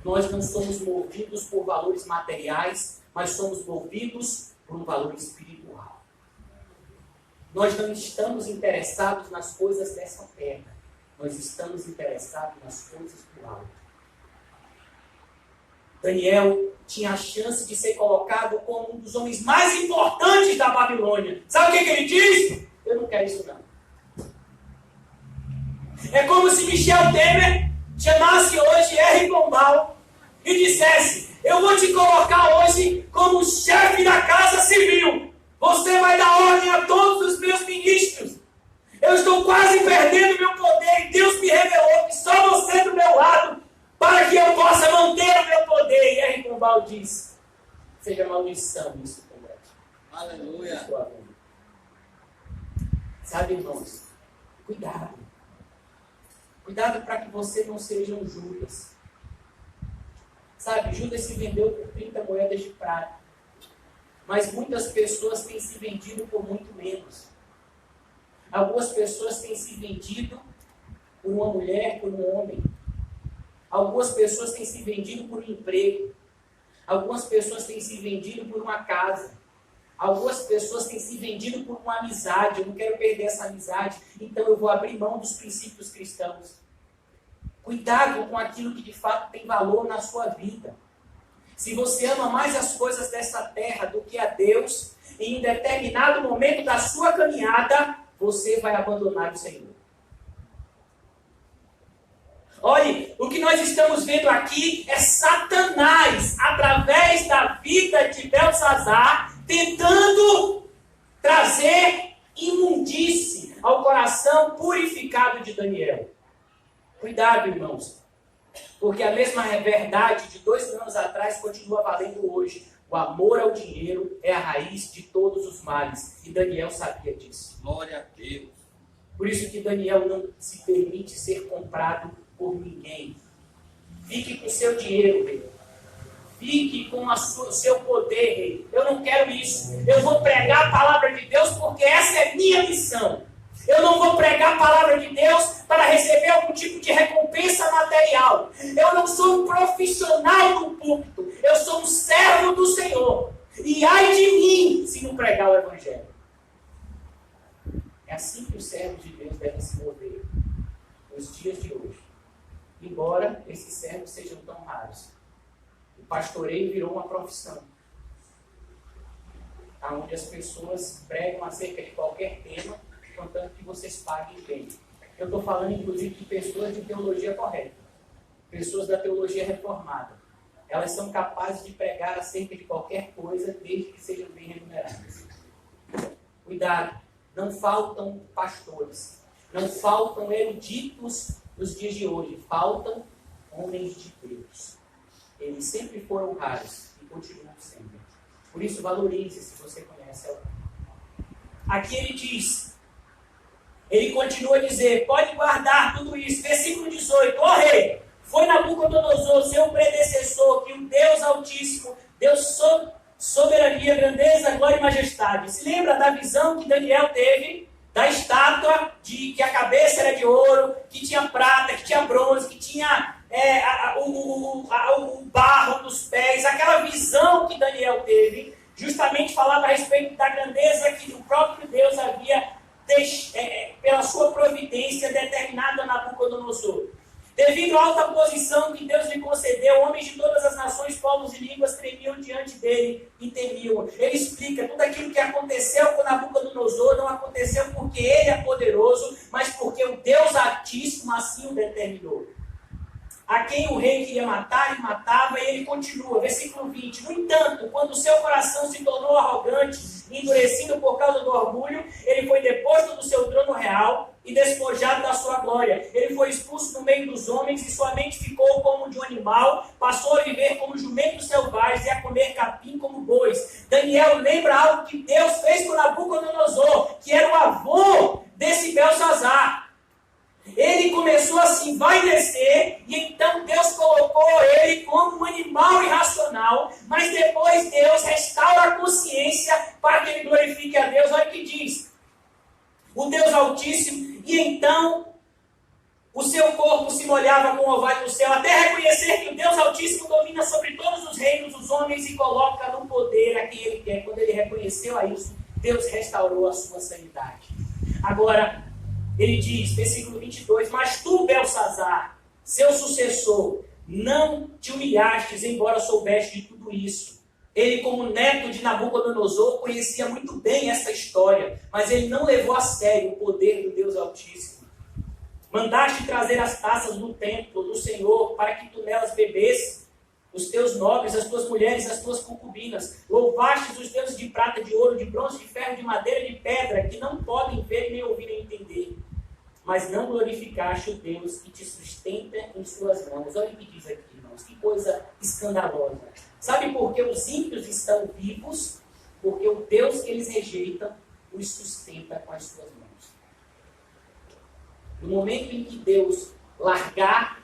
Nós não somos movidos por valores materiais, mas somos movidos por um valor espiritual. Nós não estamos interessados nas coisas dessa terra. Nós estamos interessados nas coisas do alto. Daniel tinha a chance de ser colocado como um dos homens mais importantes da Babilônia. Sabe o que ele diz? Eu não quero isso não. É como se Michel Temer chamasse hoje R. Pombal e dissesse: eu vou te colocar hoje como chefe da Casa Civil. Você vai dar ordem a todos os meus ministros. Eu estou quase perdendo meu poder e Deus me revelou que só você do meu lado para que eu possa manter o meu poder. E R. Pombal diz: seja maldição isso, Congresso. Aleluia. Sabe, irmãos, cuidado. Cuidado para que você não seja um Judas. Sabe, Judas se vendeu por 30 moedas de prata. Mas muitas pessoas têm se vendido por muito menos. Algumas pessoas têm se vendido por uma mulher, por um homem. Algumas pessoas têm se vendido por um emprego. Algumas pessoas têm se vendido por uma casa. Algumas pessoas têm se vendido por uma amizade. Eu não quero perder essa amizade, então eu vou abrir mão dos princípios cristãos. Cuidado com aquilo que de fato tem valor na sua vida. Se você ama mais as coisas dessa terra do que a Deus, em um determinado momento da sua caminhada, você vai abandonar o Senhor. Olhe, o que nós estamos vendo aqui é Satanás, através da vida de Belsazar, tentando trazer imundície ao coração purificado de Daniel. Cuidado, irmãos, porque a mesma verdade de 2 anos atrás continua valendo hoje. O amor ao dinheiro é a raiz de todos os males. E Daniel sabia disso. Glória a Deus. Por isso que Daniel não se permite ser comprado por ninguém. Fique com o seu dinheiro, rei. Fique com o seu poder, rei. Eu não quero isso. Eu vou pregar a palavra de Deus porque essa é minha missão. Eu não vou pregar a palavra de Deus para receber algum tipo de recompensa material. Eu não sou um profissional do púlpito. Eu sou um servo do Senhor. E ai de mim se não pregar o Evangelho. É assim que os servos de Deus devem se mover nos dias de hoje. Embora esses servos sejam tão raros. O pastoreio virou uma profissão, onde as pessoas pregam acerca de qualquer tema, contanto que vocês paguem bem. Eu estou falando, inclusive, de pessoas de teologia correta, pessoas da teologia reformada. Elas são capazes de pregar acerca de qualquer coisa, desde que sejam bem remuneradas. Cuidado, não faltam pastores, não faltam eruditos nos dias de hoje, faltam homens de Deus. Eles sempre foram raros e continuam sendo. Por isso, valorize se você conhece alguém. Aqui ele diz, ele continua a dizer, pode guardar tudo isso. Versículo 18, ó rei, foi Nabucodonosor, seu predecessor, que o Deus Altíssimo deu soberania, grandeza, glória e majestade. Se lembra da visão que Daniel teve da estátua, que a cabeça era de ouro, que tinha prata, que tinha bronze, que tinha o barro dos pés. Aquela visão que Daniel teve, justamente falava a respeito da grandeza que o próprio Deus havia, pela sua providência, determinado a Nabucodonosor. Devido à alta posição que Deus lhe concedeu, homens de todas as nações, povos e línguas tremiam diante dele e temiam. Ele explica, tudo aquilo que aconteceu com Nabucodonosor não aconteceu porque ele é poderoso, mas porque o Deus Altíssimo assim o determinou. A quem o rei queria matar, e matava, e ele continua, versículo 20. No entanto, quando o seu coração se tornou arrogante, endurecido por causa do orgulho, ele foi deposto do seu trono real e despojado da sua glória. Ele foi expulso no meio dos homens e sua mente ficou como de um animal, passou a viver como jumentos selvagens e a comer capim como bois. Daniel lembra algo que Deus fez com Nabucodonosor, que era o avô desse Belsazar. Ele começou assim, vai descer, e então Deus colocou ele como um animal irracional, mas depois Deus restaura a consciência para que ele glorifique a Deus. Olha o que diz, o Deus Altíssimo, e então o seu corpo se molhava com o orvalho do céu, até reconhecer que o Deus Altíssimo domina sobre todos os reinos, os homens, e coloca no poder a quem ele quer. Quando ele reconheceu a isso, Deus restaurou a sua sanidade. Agora, Ele diz, versículo 22, mas tu, Belsazar, seu sucessor, não te humilhastes, embora soubeste de tudo isso. Ele, como neto de Nabucodonosor, conhecia muito bem essa história, mas ele não levou a sério o poder do Deus Altíssimo. Mandaste trazer as taças do templo do Senhor, para que tu nelas bebesse, os teus nobres, as tuas mulheres, as tuas concubinas. Louvastes os deuses de prata, de ouro, de bronze, de ferro, de madeira, de pedra, que não podem ver, nem ouvir, nem entender. Mas não glorificaste o Deus que te sustenta em suas mãos. Olha o que diz aqui, irmãos. Que coisa escandalosa. Sabe por que os ímpios estão vivos? Porque o Deus que eles rejeitam os sustenta com as suas mãos. No momento em que Deus largar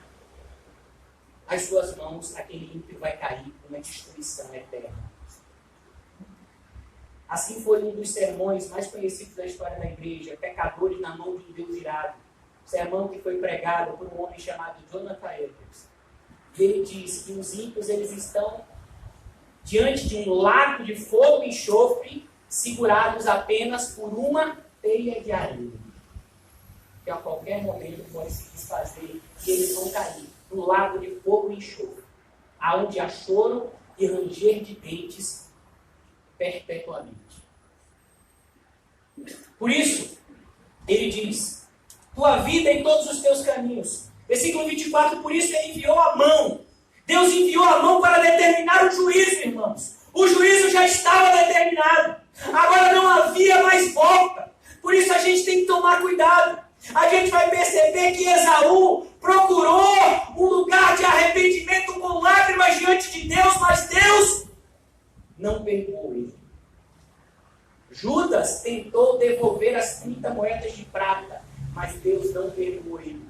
as suas mãos, aquele ímpio vai cair numa destruição eterna. Assim foi um dos sermões mais conhecidos da história da igreja, Pecadores na mão de um Deus irado. Sermão que foi pregado por um homem chamado Jonathan Edwards. E ele diz que os ímpios eles estão diante de um lago de fogo e enxofre, segurados apenas por uma teia de areia, que a qualquer momento pode se desfazer e eles vão cair no lago de fogo e enxofre, aonde há choro e ranger de dentes perpetuamente. Por isso, ele diz, tua vida em todos os teus caminhos. Versículo 24, por isso ele enviou a mão. Deus enviou a mão para determinar o juízo, irmãos. O juízo já estava determinado. Agora não havia mais volta. Por isso a gente tem que tomar cuidado. A gente vai perceber que Esaú procurou um lugar de arrependimento com lágrimas diante de Deus, mas Deus não perdoou ele. Judas tentou devolver as 30 moedas de prata, mas Deus não perdoou ele.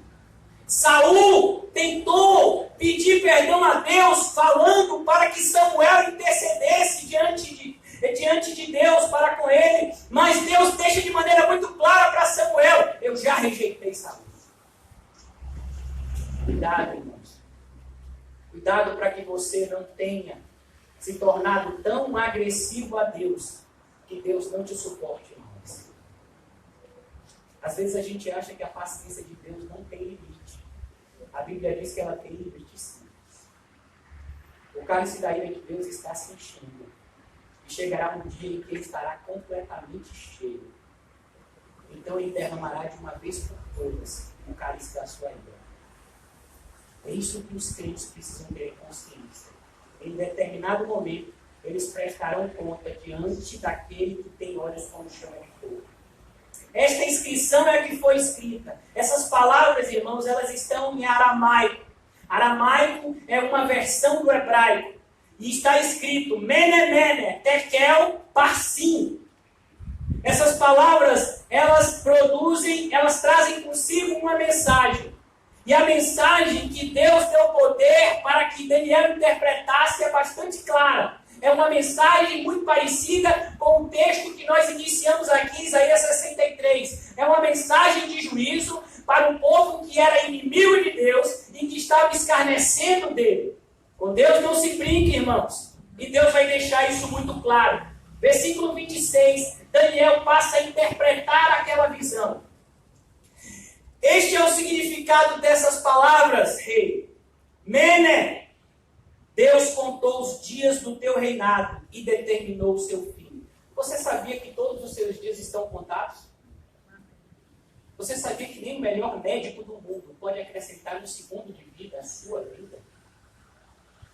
Saul tentou pedir perdão a Deus, falando para que Samuel intercedesse diante de Deus para com ele, mas Deus deixa de maneira muito clara para Samuel, eu já rejeitei Saul. Cuidado, irmãos. Cuidado para que você não tenha se tornado tão agressivo a Deus, que Deus não te suporte mais. Às vezes a gente acha que a paciência de Deus não tem limite. A Bíblia diz que ela tem limite, sim. O cálice da ira de Deus está se enchendo. E chegará um dia em que ele estará completamente cheio. Então ele derramará de uma vez por todas o cálice da sua ira. É isso que os crentes precisam ter consciência. Em determinado momento, eles prestarão conta diante daquele que tem olhos como chama de fogo. Esta inscrição é a que foi escrita. Essas palavras, irmãos, elas estão em aramaico. Aramaico é uma versão do hebraico. E está escrito Mene, Mene, Tekel, Parsim. Essas palavras, elas trazem consigo uma mensagem. E a mensagem que Deus deu poder para que Daniel interpretasse é bastante clara. É uma mensagem muito parecida com o texto que nós iniciamos aqui, Isaías 63. É uma mensagem de juízo para um povo que era inimigo de Deus e que estava escarnecendo dele. Com Deus não se brinque, irmãos. E Deus vai deixar isso muito claro. Versículo 26, Daniel passa a interpretar aquela visão. Este é o significado dessas palavras, rei. Mene, Deus contou os dias do teu reinado e determinou o seu fim. Você sabia que todos os seus dias estão contados? Você sabia que nem o melhor médico do mundo pode acrescentar um segundo de vida à sua vida?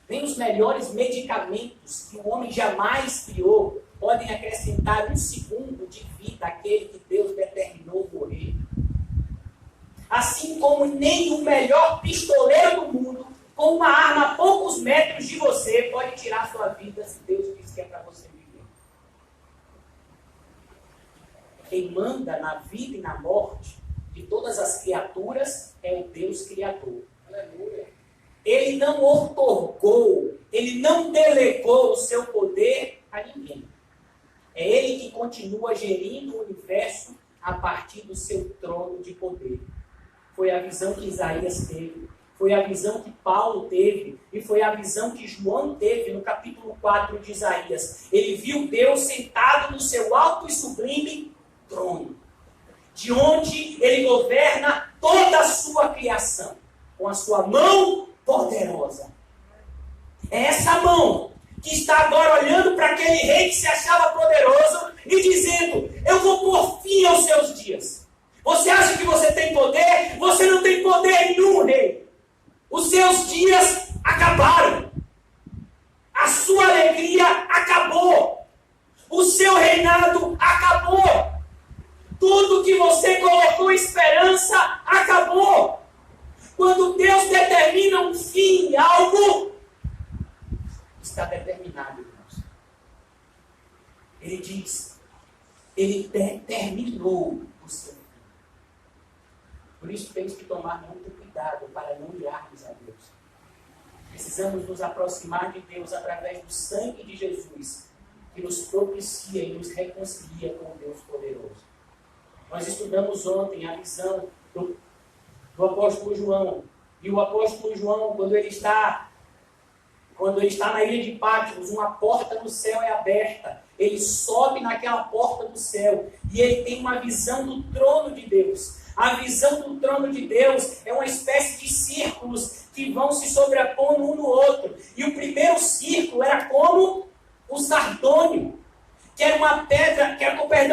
Nem os melhores medicamentos que o homem jamais criou podem acrescentar um segundo de vida àquele que Deus determinou morrer. Assim como nem o melhor pistoleiro do mundo, com uma arma a poucos metros de você, pode tirar a sua vida se Deus diz que é para você viver. Quem manda na vida e na morte de todas as criaturas é o Deus Criador. Aleluia. Ele não outorgou, ele não delegou o seu poder a ninguém. É ele que continua gerindo o universo a partir do seu trono de poder. Foi a visão que Isaías teve, foi a visão que Paulo teve, e foi a visão que João teve no capítulo 4 de Isaías. Ele viu Deus sentado no seu alto e sublime trono. de onde ele governa toda a sua criação, com a sua mão poderosa. É essa mão que está agora olhando para aquele rei que se achava poderoso e dizendo: eu vou pôr fim aos seus dias. Você acha que você tem poder? Você não tem poder nenhum, rei. Os seus dias acabaram. A sua alegria acabou. O seu reinado acabou. Tudo que você colocou esperança acabou. Quando Deus determina um fim em algo, está determinado, irmãos. Ele diz, ele determinou o seu fim. Por isso temos que tomar muito cuidado para não irarmos a Deus. Precisamos nos aproximar de Deus através do sangue de Jesus, que nos propicia e nos reconcilia com o Deus poderoso. Nós estudamos ontem a visão do apóstolo João. E o apóstolo João, quando ele está na ilha de Patmos, uma porta no céu é aberta. Ele sobe naquela porta do céu e ele tem uma visão do trono de Deus. A visão do trono de Deus é uma espécie de círculos que vão se sobrepondo um no outro. E o primeiro círculo era como o sardônio, que era uma pedra,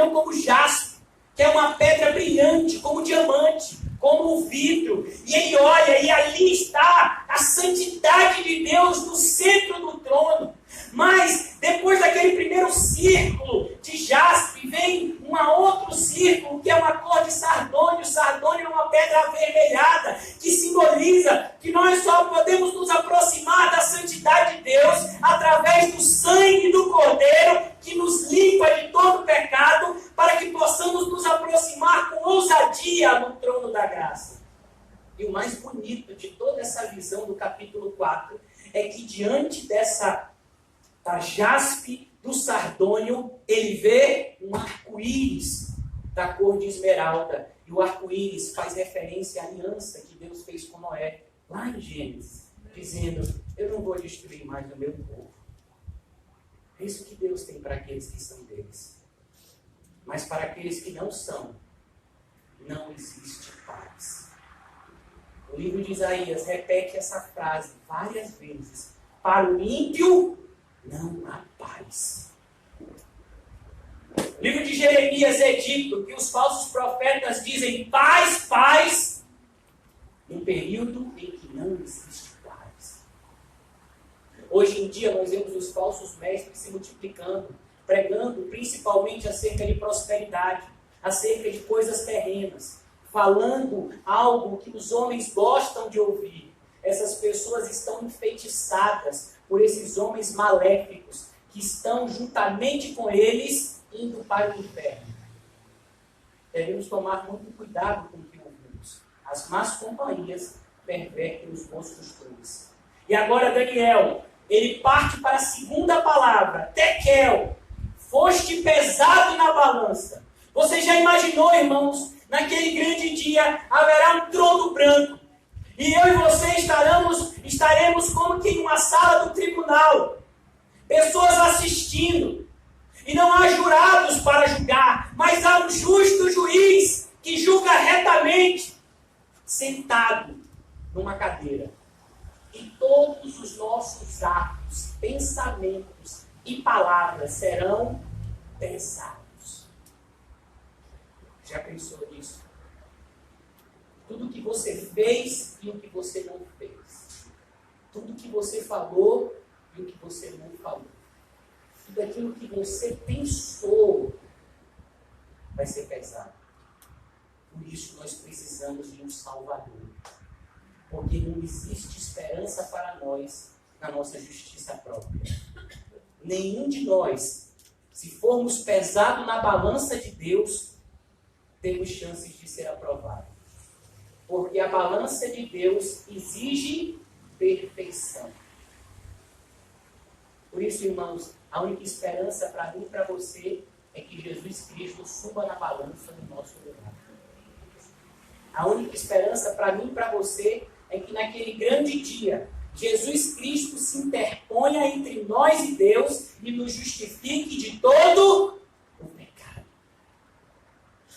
como jaspe, que é uma pedra brilhante, como diamante, como o vidro. E ele olha e ali está a santidade de Deus no centro do trono. Mas depois daquele primeiro círculo de jaspe, vem um outro círculo que é uma cor de sardônio. O sardônio é uma pedra avermelhada que simboliza que nós só podemos nos aproximar da santidade de Deus através do sangue do Cordeiro que nos limpa de todo pecado, para que possamos nos aproximar com ousadia do trono da graça. E o mais bonito de toda essa visão do capítulo 4 é que diante da jaspe do sardônio, ele vê um arco-íris da cor de esmeralda. E o arco-íris faz referência à aliança que Deus fez com Noé, lá em Gênesis, dizendo: eu não vou destruir mais o meu povo. É isso que Deus tem para aqueles que são deles. Mas para aqueles que não são, não existe paz. O livro de Isaías repete essa frase várias vezes. Para o ímpio, não há paz. O livro de Jeremias é dito que os falsos profetas dizem paz, paz, num período em que não existe paz. Hoje em dia nós vemos os falsos mestres se multiplicando, pregando principalmente acerca de prosperidade, acerca de coisas terrenas, falando algo que os homens gostam de ouvir. Essas pessoas estão enfeitiçadas por esses homens maléficos que estão juntamente com eles indo para o inferno. Devemos tomar muito cuidado com o que ouvimos. As más companhias pervertem os bons costumes. E agora Daniel, ele parte para a segunda palavra, tekel. Foste pesado na balança. Você já imaginou, irmãos, naquele grande dia haverá um trono branco. E eu e você estaremos como que em uma sala do tribunal. Pessoas assistindo. E não há jurados para julgar, mas há um justo juiz que julga retamente, sentado numa cadeira. E todos os nossos atos, pensamentos e palavras serão pesados. Já pensou nisso? Tudo que você fez e o que você não fez. Tudo que você falou e o que você não falou. Tudo aquilo que você pensou vai ser pesado. Por isso nós precisamos de um Salvador. Porque não existe esperança para nós na nossa justiça própria. Nenhum de nós, se formos pesados na balança de Deus, temos chances de ser aprovado. Porque a balança de Deus exige perfeição. Por isso, irmãos, a única esperança para mim e para você é que Jesus Cristo suba na balança no nosso lugar. A única esperança para mim e para você é que naquele grande dia, Jesus Cristo se interponha entre nós e Deus e nos justifique de todo o pecado.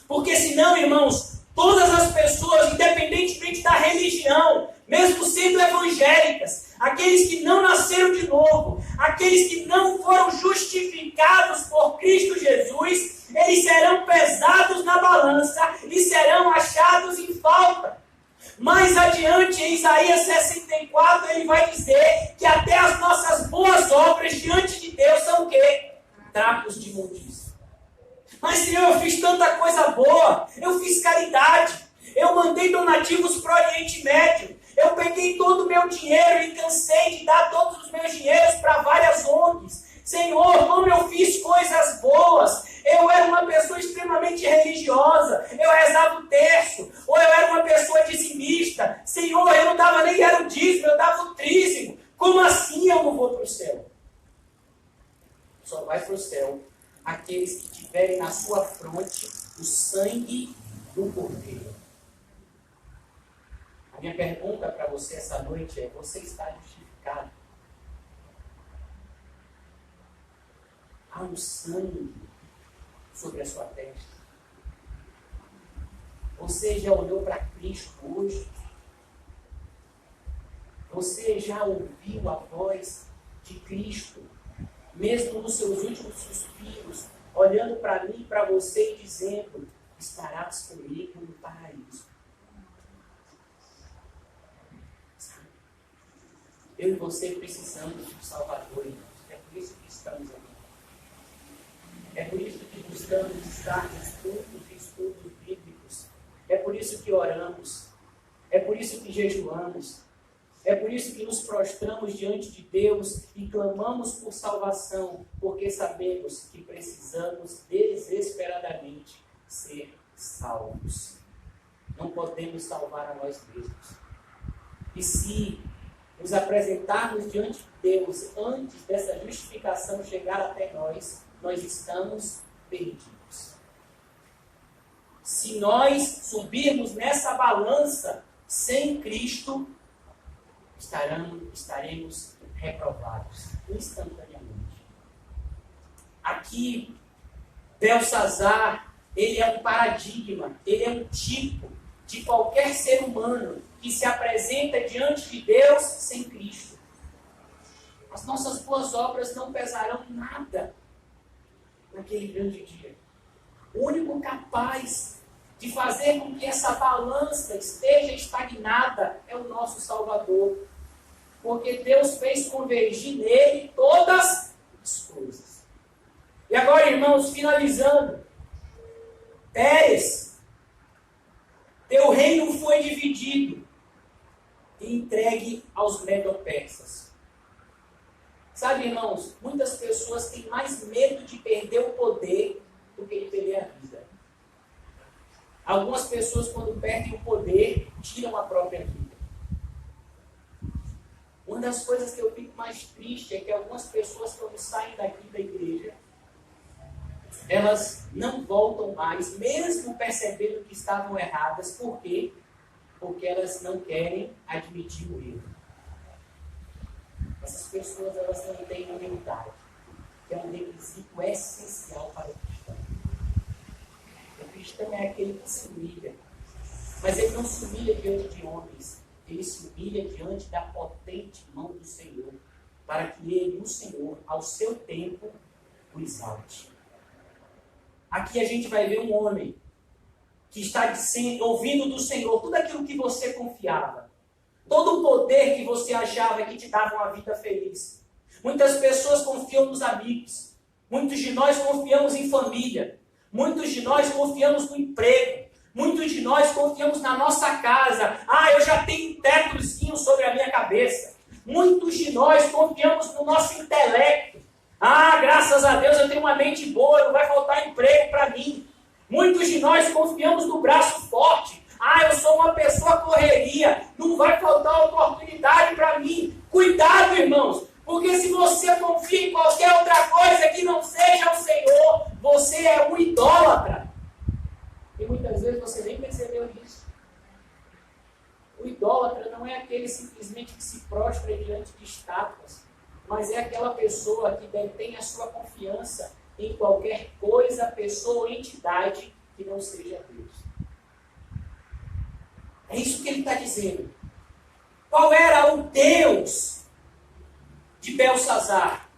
Porque senão, irmãos, todas as pessoas, independentemente da religião, mesmo sendo evangélicas, aqueles que não nasceram de novo, aqueles que não foram justificados por Cristo Jesus, eles serão pesados na balança e serão achados em falta. Mais adiante, em Isaías 64, ele vai dizer que até as nossas boas obras diante de Deus são o quê? Trapos de imundícia. Mas, Senhor, eu fiz tanta coisa boa, eu fiz caridade, eu mandei donativos para o Oriente Médio, eu peguei todo o meu dinheiro e cansei de dar todos os meus dinheiros para várias ONGs. Senhor, como eu fiz coisas boas, eu era uma pessoa extremamente religiosa, eu rezava o terço, ou eu era uma pessoa dizimista. Senhor, eu não dava nem era o dízimo, eu dava o trízimo. Como assim eu não vou para o céu? Só vai para o céu aqueles que tiverem na sua fronte o sangue do Cordeiro. A minha pergunta para você essa noite é: você está justificado? Há um sangue sobre a sua testa. Você já olhou para Cristo hoje? Você já ouviu a voz de Cristo, mesmo nos seus últimos suspiros, olhando para mim e para você e dizendo: estarás comigo no paraíso? Eu e você precisamos de um Salvador, irmãos. É por isso que estamos aqui. É por isso que buscamos estar nos cultos e estudos bíblicos. É por isso que oramos. É por isso que jejuamos. É por isso que nos prostramos diante de Deus e clamamos por salvação, porque sabemos que precisamos desesperadamente ser salvos. Não podemos salvar a nós mesmos. E se nos apresentarmos diante de Deus antes dessa justificação chegar até nós, nós estamos perdidos. Se nós subirmos nessa balança sem Cristo, estaremos reprovados instantaneamente. Aqui, Belsazar, ele é um paradigma, ele é um tipo de qualquer ser humano que se apresenta diante de Deus sem Cristo. As nossas boas obras não pesarão nada naquele grande dia. O único capaz de fazer com que essa balança esteja estagnada é o nosso Salvador. Porque Deus fez convergir nele todas as coisas. E agora, irmãos, finalizando. Pérez, teu reino foi dividido e entregue aos medo-persas. Sabe, irmãos, muitas pessoas têm mais medo de perder o poder do que de perder a vida. Algumas pessoas, quando perdem o poder, tiram a própria vida. Uma das coisas que eu fico mais triste é que algumas pessoas, quando saem daqui da igreja, elas não voltam mais, mesmo percebendo que estavam erradas. Por quê? Porque elas não querem admitir o erro. Essas pessoas, elas não têm humildade, que é um requisito essencial para o cristão. O cristão é aquele que se humilha, mas ele não se humilha diante de homens, ele se humilha diante da potente mão do Senhor, para que ele, o Senhor, ao seu tempo, o exalte. Aqui a gente vai ver um homem que está ouvindo do Senhor tudo aquilo que você confiava. Todo o poder que você achava que te dava uma vida feliz. Muitas pessoas confiam nos amigos. Muitos de nós confiamos em família. Muitos de nós confiamos no emprego. Muitos de nós confiamos na nossa casa. Eu já tenho um tetozinho sobre a minha cabeça. Muitos de nós confiamos no nosso intelecto. Graças a Deus eu tenho uma mente boa, não vai faltar emprego para mim. Muitos de nós confiamos no braço forte. Eu sou uma pessoa correria, não vai faltar oportunidade para mim. Cuidado, irmãos, porque se você confia em qualquer outra coisa que não seja o Senhor, você é um idólatra. E muitas vezes você nem percebeu isso. O idólatra não é aquele simplesmente que se prostra diante de estátuas, mas é aquela pessoa que detém a sua confiança em qualquer coisa, pessoa ou entidade que não seja Deus. É isso que ele está dizendo. Qual era o Deus de Belsazar?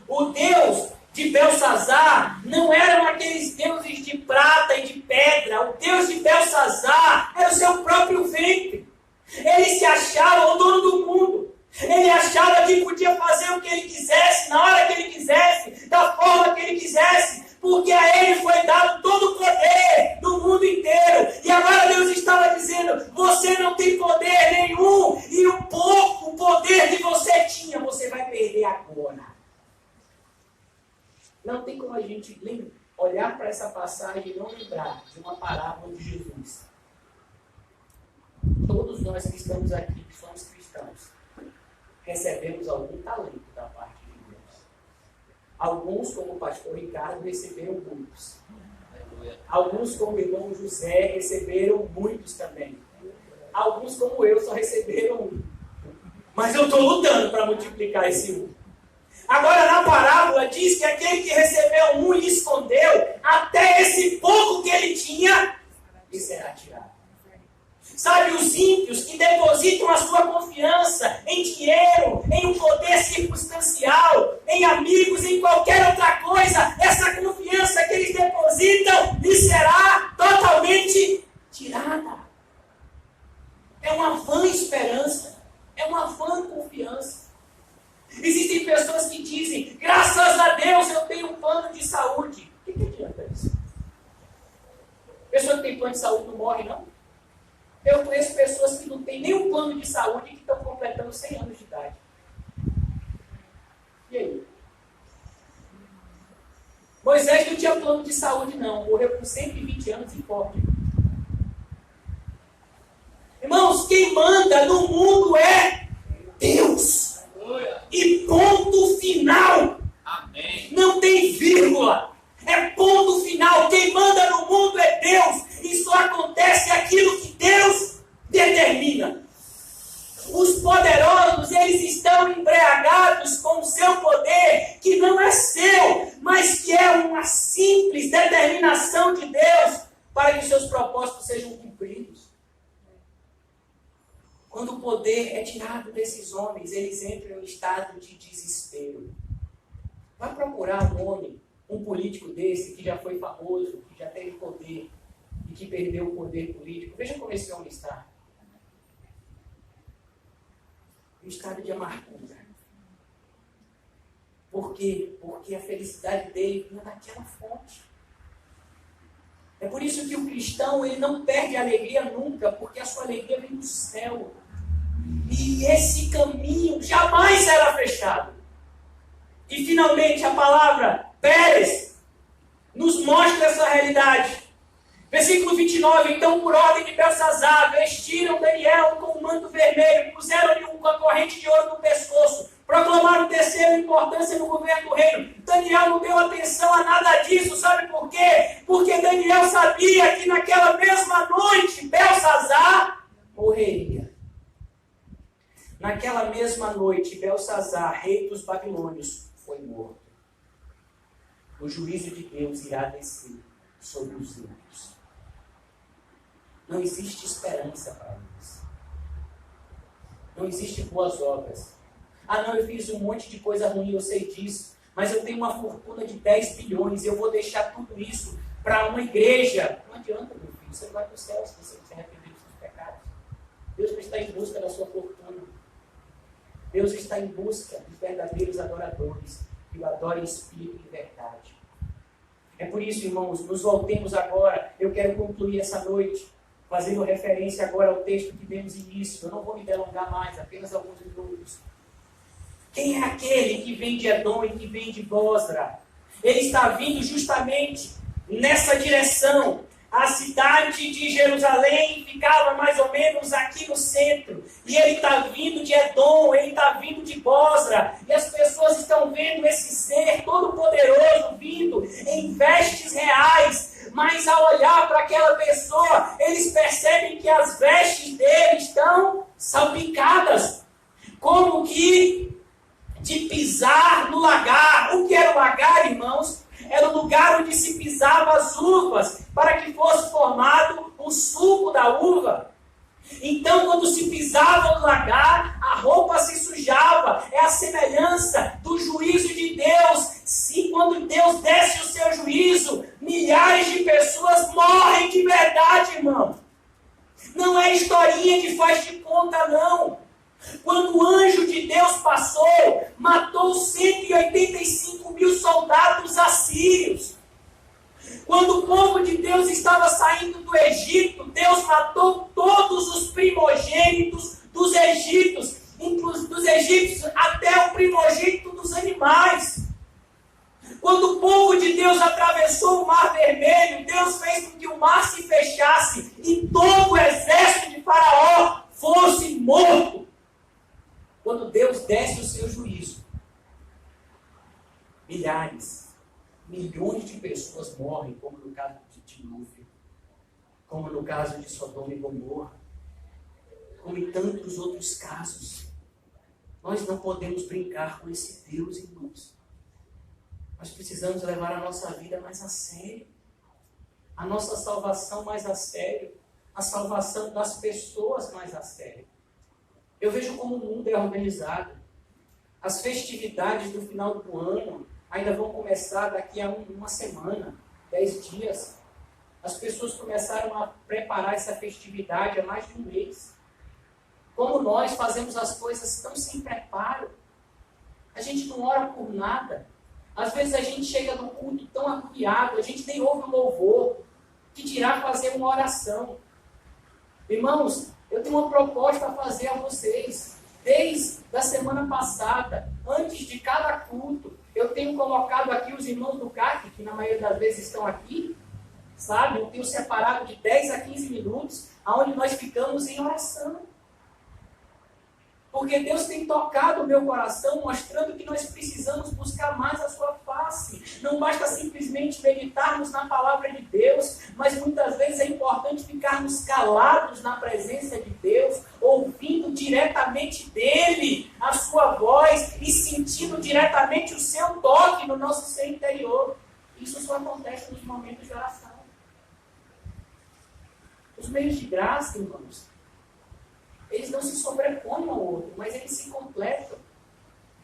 O Deus de Belsazar não eram aqueles deuses de prata e de pedra. O Deus de Belsazar era o seu próprio ventre. Ele se achava o dono do mundo. Ele achava que podia fazer o que ele quisesse, na hora que ele quisesse, da forma que ele quisesse, porque a ele foi dado todo o poder do mundo inteiro. E agora Deus estava dizendo: você não tem poder nenhum, e o pouco poder que você tinha, você vai perder agora. Não tem como a gente olhar para essa passagem e não lembrar de uma parábola de Jesus. Todos nós que estamos aqui, que somos cristãos, recebemos algum talento da parte de Deus. Alguns, como o pastor Ricardo, receberam muitos. Alguns, como o irmão José, receberam muitos também. Alguns, como eu, só receberam um. Mas eu estou lutando para multiplicar esse um. Agora, na parábola, diz que aquele que recebeu um e escondeu, até esse pouco que ele tinha, lhe será tirado. Sabe, os ímpios que depositam a sua confiança em dinheiro, em um poder circunstancial, em amigos, em qualquer outra coisa, essa confiança que eles depositam lhe será totalmente tirada. É uma vã esperança, é uma vã confiança. Existem pessoas que dizem: graças a Deus eu tenho um plano de saúde. O que adianta isso? Pessoa que tem plano de saúde não morre, não? Eu conheço pessoas que não têm nenhum plano de saúde e que estão completando 100 anos de idade. E aí? Moisés não tinha plano de saúde, não. Morreu com 120 anos e forte. Irmãos, quem manda no mundo é Deus. E ponto final. Amém. Não tem vírgula. É ponto final. Quem manda no mundo é Deus. E só acontece aquilo que Deus determina. Os poderosos, eles estão embriagados com o seu poder, que não é seu, mas que é uma simples determinação de Deus para que seus propósitos sejam cumpridos. Quando o poder é tirado desses homens, eles entram em um estado de desespero. Vai procurar um homem, um político desse, que já foi famoso, que já teve poder e que perdeu o poder político. Veja como esse homem está. Um estado de amargura. Por quê? Porque a felicidade dele vinha daquela fonte. É por isso que o cristão, ele não perde a alegria nunca, porque a sua alegria vem do céu. E esse caminho jamais será fechado. E finalmente a palavra Pérez nos mostra essa realidade. Versículo 29, então por ordem de Belsazar, vestiram Daniel com um manto vermelho, puseram-lhe uma corrente de ouro no pescoço, proclamaram terceira importância no governo do reino. Daniel não deu atenção a nada disso, sabe por quê? Porque Daniel sabia que naquela mesma noite Belsazar morreria. Naquela mesma noite, Belsazar, rei dos babilônios, foi morto. O juízo de Deus irá descer sobre os ímpios. Não existe esperança para eles. Não existe boas obras. Ah, não, eu fiz um monte de coisa ruim, eu sei disso, mas eu tenho uma fortuna de 10 bilhões, eu vou deixar tudo isso para uma igreja. Não adianta, meu filho, você não vai para o céu se você não se arrepender dos seus pecados. Deus não está em busca da sua fortuna. Deus está em busca de verdadeiros adoradores, que o adorem em espírito e em verdade. É por isso, irmãos, nos voltemos agora. Eu quero concluir essa noite, fazendo referência agora ao texto que demos início. Eu não vou me delongar mais, apenas alguns minutos. Quem é aquele que vem de Edom e que vem de Bosra? Ele está vindo justamente nessa direção. A cidade de Jerusalém ficava mais ou menos aqui no centro. E ele está vindo de Edom, ele está vindo de Bosra. E as pessoas estão vendo esse ser todo poderoso vindo em vestes reais. Mas ao olhar para aquela pessoa, eles percebem que as vestes dele estão salpicadas. Como que de pisar no lagar. O que era o lagar, irmãos? era o lugar onde se pisava as uvas, para que fosse formado o suco da uva. Então, quando se pisava no lagar, a roupa se sujava. É a semelhança do juízo de Deus. Se quando Deus desce o seu juízo, milhares de pessoas morrem de verdade, irmão. Não é historinha de faz de conta, não. Quando o anjo de Deus passou, matou 185 mil soldados assírios. Quando o povo de Deus estava saindo do Egito, Deus matou todos os primogênitos dos egípcios, até o primogênito dos animais. Quando o povo de Deus atravessou o Mar Vermelho, Deus fez com que o mar se fechasse e todo o exército de Faraó fosse morto. Quando Deus desce o seu juízo, milhões de pessoas morrem, como no caso de Dilúvio, como no caso de Sodoma e Gomorra, como em tantos outros casos. Nós não podemos brincar com esse Deus, irmãos. Nós precisamos levar a nossa vida mais a sério, a nossa salvação mais a sério, a salvação das pessoas mais a sério. Eu vejo como o mundo é organizado. As festividades do final do ano ainda vão começar daqui a uma semana, 10 dias. As pessoas começaram a preparar essa festividade há mais de um mês. Como nós fazemos as coisas tão sem preparo. A gente não ora por nada. Às vezes a gente chega no culto tão agoniado, a gente nem ouve o louvor, que dirá fazer uma oração. Irmãos, eu tenho uma proposta a fazer a vocês. Desde a semana passada, antes de cada culto, eu tenho colocado aqui os irmãos do CAC, que na maioria das vezes estão aqui, sabe? Eu tenho separado de 10 a 15 minutos, onde nós ficamos em oração. Porque Deus tem tocado o meu coração, mostrando que nós precisamos buscar mais a sua face. Não basta simplesmente meditarmos na palavra de Deus, mas muitas vezes é importante ficarmos calados na presença de Deus, ouvindo diretamente dele a sua voz e sentindo diretamente o seu toque no nosso ser interior. Isso só acontece nos momentos de oração. Os meios de graça, irmãos, eles não se sobrepõem um ao outro, mas eles se completam.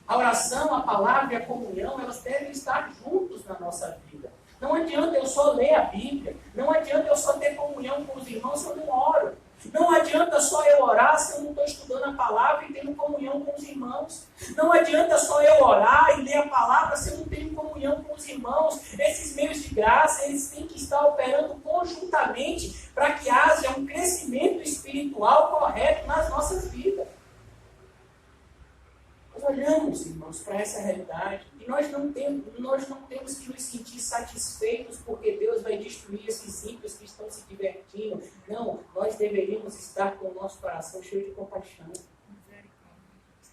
A oração, a palavra e a comunhão, elas devem estar juntos na nossa vida. Não adianta eu só ler a Bíblia, não adianta eu só ter comunhão com os irmãos se eu não oro. Não adianta só eu orar se eu não estou estudando a palavra e tendo comunhão com os irmãos. Não adianta só eu orar e ler a palavra se eu não tenho comunhão com os irmãos. Esses meios de graça, eles têm que estar operando conjuntamente para que haja um crescimento espiritual correto nas nossas vidas. Nós olhamos, irmãos, para essa realidade e nós não temos que nos sentir satisfeitos porque Deus vai destruir esses ímpios que estão se divertindo. Não, nós deveríamos estar com o nosso coração cheio de compaixão.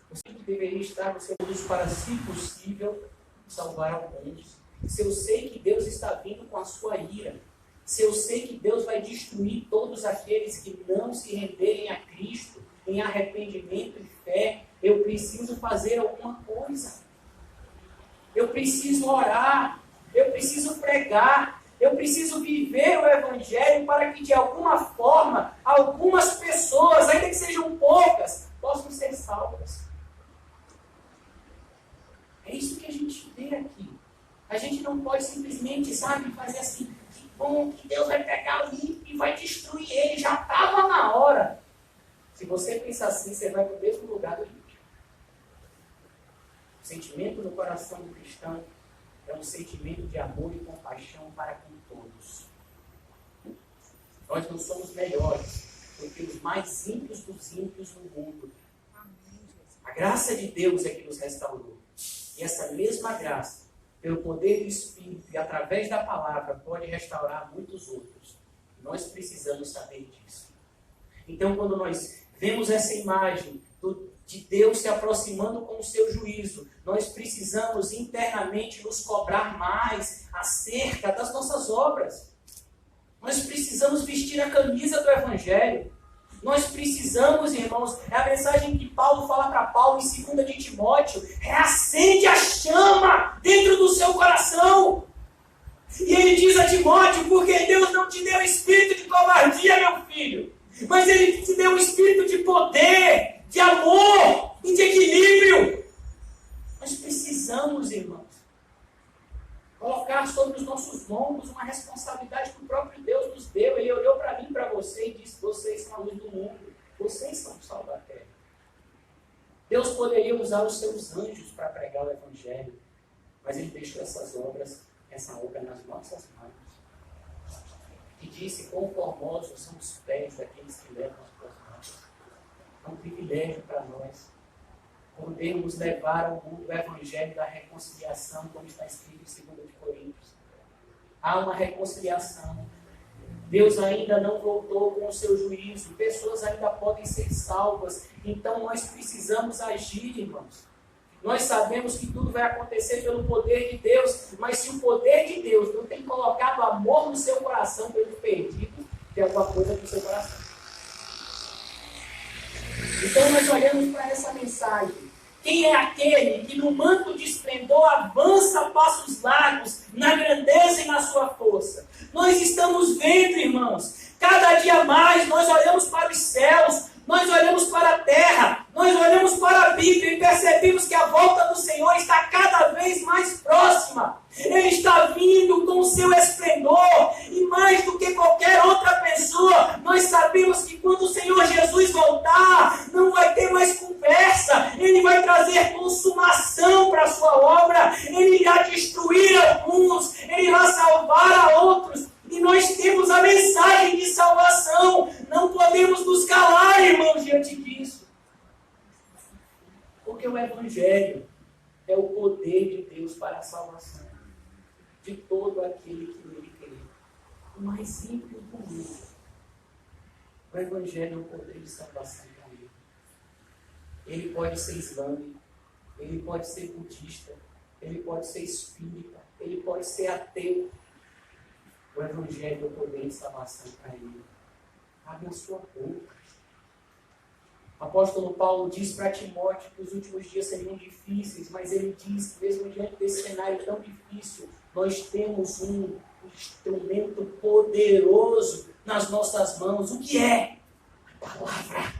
Você deveria estar no seu uso para, se possível, salvar alguns. Se eu sei que Deus está vindo com a sua ira, se eu sei que Deus vai destruir todos aqueles que não se renderem a Cristo em arrependimento e fé, eu preciso fazer alguma coisa. Eu preciso orar, eu preciso pregar, eu preciso viver o Evangelho para que de alguma forma, algumas pessoas, ainda que sejam poucas, possam ser salvas. É isso que a gente vê aqui. A gente não pode simplesmente, fazer assim, que bom que Deus vai pegar o ímpio e vai destruir ele, já estava na hora. Se você pensar assim, você vai para o mesmo lugar do ímpio. O sentimento no coração do cristão é um sentimento de amor e compaixão para com todos. Nós não somos melhores do que os mais ímpios dos ímpios no mundo. A graça de Deus é que nos restaurou. E essa mesma graça, pelo poder do Espírito e através da palavra, pode restaurar muitos outros. Nós precisamos saber disso. Então, quando nós vemos essa imagem de Deus se aproximando com o seu juízo, nós precisamos internamente nos cobrar mais acerca das nossas obras. Nós precisamos vestir a camisa do Evangelho. Nós precisamos, irmãos, é a mensagem que Paulo fala para Paulo em 2 de Timóteo, reacende a chama dentro do seu coração. E ele diz a Timóteo, porque Deus não te deu espírito de covardia, meu filho, mas Ele te deu um espírito de poder, de amor e de equilíbrio. Nós precisamos, irmãos, colocar sobre os nossos ombros uma responsabilidade que o próprio Deus nos deu. Ele olhou para mim, para você e disse: vocês são a luz do mundo, vocês são o sal da terra. Deus poderia usar os seus anjos para pregar o Evangelho, mas Ele deixou essa obra nas nossas mãos. E disse: quão formosos são os pés daqueles que levam as tuas mãos. É um privilégio para nós podermos levar ao mundo o Evangelho da reconciliação, como está escrito em 2 Coríntios. Há uma reconciliação. Deus ainda não voltou com o seu juízo. Pessoas ainda podem ser salvas. Então nós precisamos agir, irmãos. Nós sabemos que tudo vai acontecer pelo poder de Deus, mas se o poder de Deus não tem colocado amor no seu coração pelo perdido, tem alguma coisa no seu coração. Então nós olhamos para essa mensagem. Quem é aquele que no manto de esplendor avança a passos largos, na grandeza e na sua força? Nós estamos vendo, irmãos, cada dia mais nós olhamos para os céus, nós olhamos para a terra, nós olhamos para a Bíblia e percebemos que a volta do Senhor está cada vez mais próxima. Ele está vindo com o seu esplendor, e mais do que qualquer outra pessoa, nós sabemos que quando o Senhor Jesus voltar, não vai ter mais conversa. Ele vai trazer consumação para a sua obra, Ele irá destruir alguns, Ele irá salvar a outros. E nós temos a mensagem de salvação. Não podemos nos calar, irmãos, diante disso. Porque o Evangelho é o poder de Deus para a salvação de todo aquele que nele crê. O mais ímpio do mundo. O Evangelho é o poder de salvação para ele. Ele pode ser islâmico, ele pode ser budista, ele pode ser espírita, ele pode ser ateu. O Evangelho é o poder de salvação para ele. Abre a sua boca. O apóstolo Paulo diz para Timóteo que os últimos dias seriam difíceis, mas ele diz que mesmo diante desse cenário tão difícil, nós temos um instrumento poderoso nas nossas mãos. O que é? A palavra.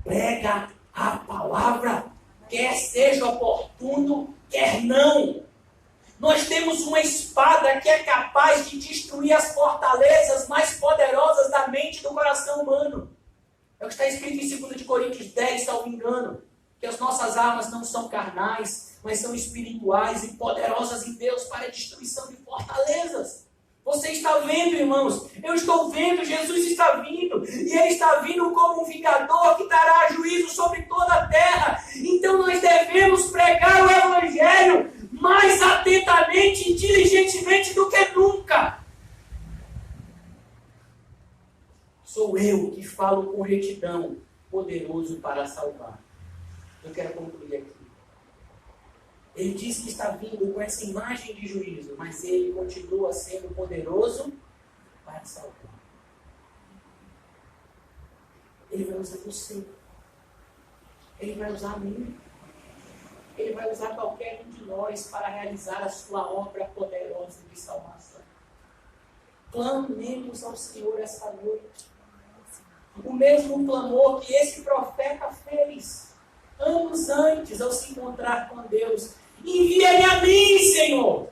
Prega a palavra, quer seja oportuno, quer não. Nós temos uma espada que é capaz de destruir as fortalezas mais poderosas da mente e do coração humano. É o que está escrito em 2 Coríntios 10, se não me engano. Que as nossas armas não são carnais, mas são espirituais e poderosas em Deus para a destruição de fortalezas. Você está vendo, irmãos? Eu estou vendo, Jesus está vindo. E Ele está vindo como um vingador que trará juízo sobre toda a terra. Então nós devemos pregar o Evangelho mais atentamente e diligentemente do que nunca. Sou eu que falo com retidão, poderoso para salvar. Eu quero concluir aqui. Ele diz que está vindo com essa imagem de juízo, mas Ele continua sendo poderoso para salvar. Ele vai usar você. Ele vai usar a mim. Ele vai usar qualquer um de nós para realizar a sua obra poderosa de salvação. Clamemos ao Senhor esta noite. O mesmo clamor que esse profeta fez anos antes ao se encontrar com Deus. Envia-me a mim, Senhor.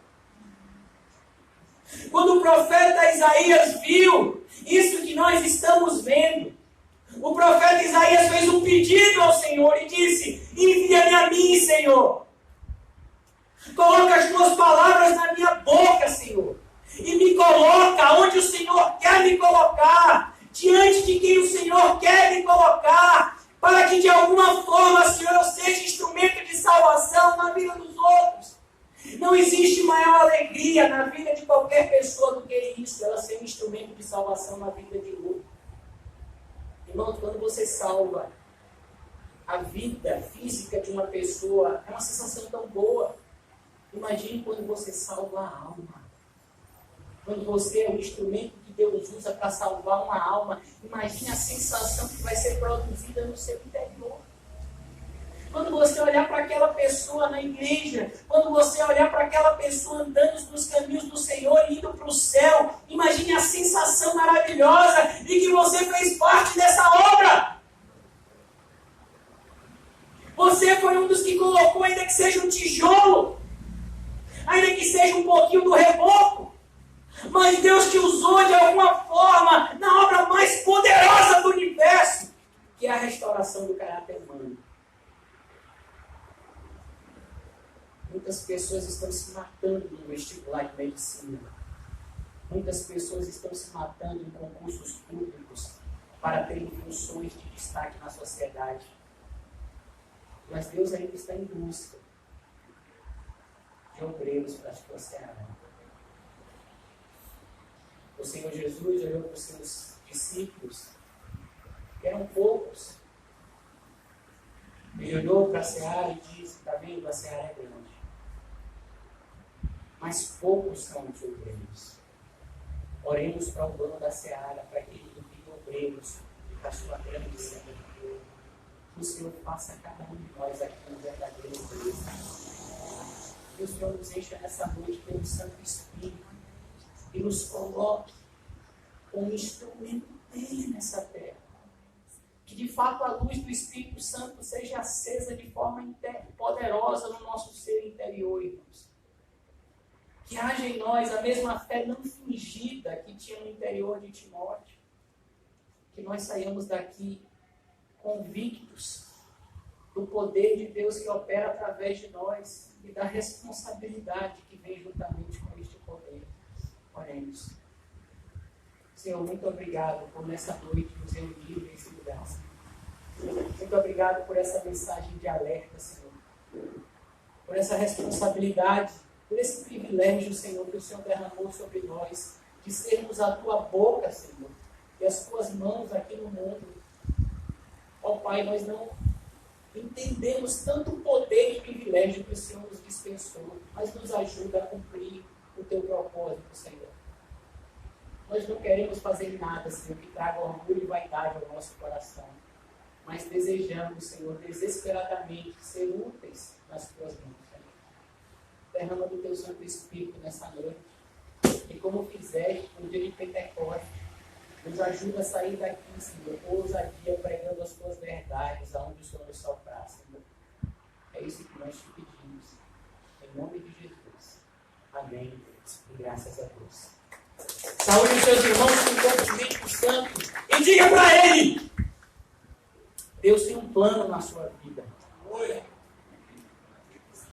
Quando o profeta Isaías viu isso que nós estamos vendo, o profeta Isaías fez um pedido ao Senhor e disse: envia-me a mim, Senhor. Coloca as tuas palavras na minha boca, Senhor. E me coloca onde o Senhor quer me colocar, diante de quem o Senhor quer me colocar, para que de alguma forma, Senhor, eu seja instrumento de salvação na vida dos outros. Não existe maior alegria na vida de qualquer pessoa do que isso, ela ser um instrumento de salvação na vida de outro. Irmão, quando você salva a vida física de uma pessoa, é uma sensação tão boa. Imagine quando você salva a alma. Quando você é o instrumento que Deus usa para salvar uma alma, imagine a sensação que vai ser produzida no seu interior. Quando você olhar para aquela pessoa na igreja, quando você olhar para aquela pessoa andando nos caminhos do Senhor, indo para o céu, imagine a sensação maravilhosa de que você fez parte dessa obra. Você foi um dos que colocou, ainda que seja um tijolo, ainda que seja um pouquinho do reboco, mas Deus te usou de alguma forma na obra mais poderosa do universo, que é a restauração do caráter humano. Muitas pessoas estão se matando no vestibular de medicina. Muitas pessoas estão se matando em concursos públicos para terem funções de destaque na sociedade. Mas Deus ainda está em busca de obreiros para a sua seara. O Senhor Jesus olhou para os seus discípulos, que eram poucos. Ele olhou para a seara e disse: está vendo, a seara é grande, mas poucos são os obreiros. Oremos para o dono da seara, para que ele envie obreiros para a sua grande seara. Que o Senhor faça cada um de nós aqui um verdadeiro obreiro. Que o Senhor nos encha nessa noite pelo Santo Espírito e nos coloque como instrumento dele nessa terra. Que de fato a luz do Espírito Santo seja acesa de forma poderosa no nosso ser interior, irmãos. Que haja em nós a mesma fé não fingida que tinha no interior de Timóteo. Que nós saiamos daqui convictos do poder de Deus que opera através de nós e da responsabilidade que vem juntamente com este poder. Oremos. Senhor, muito obrigado por nessa noite nos reunir nesse lugar. Muito obrigado por essa mensagem de alerta, Senhor. Por essa responsabilidade, por esse privilégio, Senhor, que o Senhor derramou sobre nós, de sermos a Tua boca, Senhor, e as Tuas mãos aqui no mundo. Ó Pai, nós não entendemos tanto o poder e privilégio que o Senhor nos dispensou, mas nos ajuda a cumprir o Teu propósito, Senhor. Nós não queremos fazer nada, Senhor, que traga orgulho e vaidade ao nosso coração, mas desejamos, Senhor, desesperadamente ser úteis nas Tuas mãos, Senhor. Derrama do Teu Santo Espírito nessa noite, e como fizeste no dia de Pentecostes, nos ajuda a sair daqui, Senhor, com ousadia, pregando as Tuas verdades, aonde o Senhor nos soprar, Senhor. É isso que nós te pedimos. Em nome de Jesus. Amém. E graças a Deus. Saúde os seus irmãos com todo o Espírito Santo. E diga para ele: Deus tem um plano na sua vida.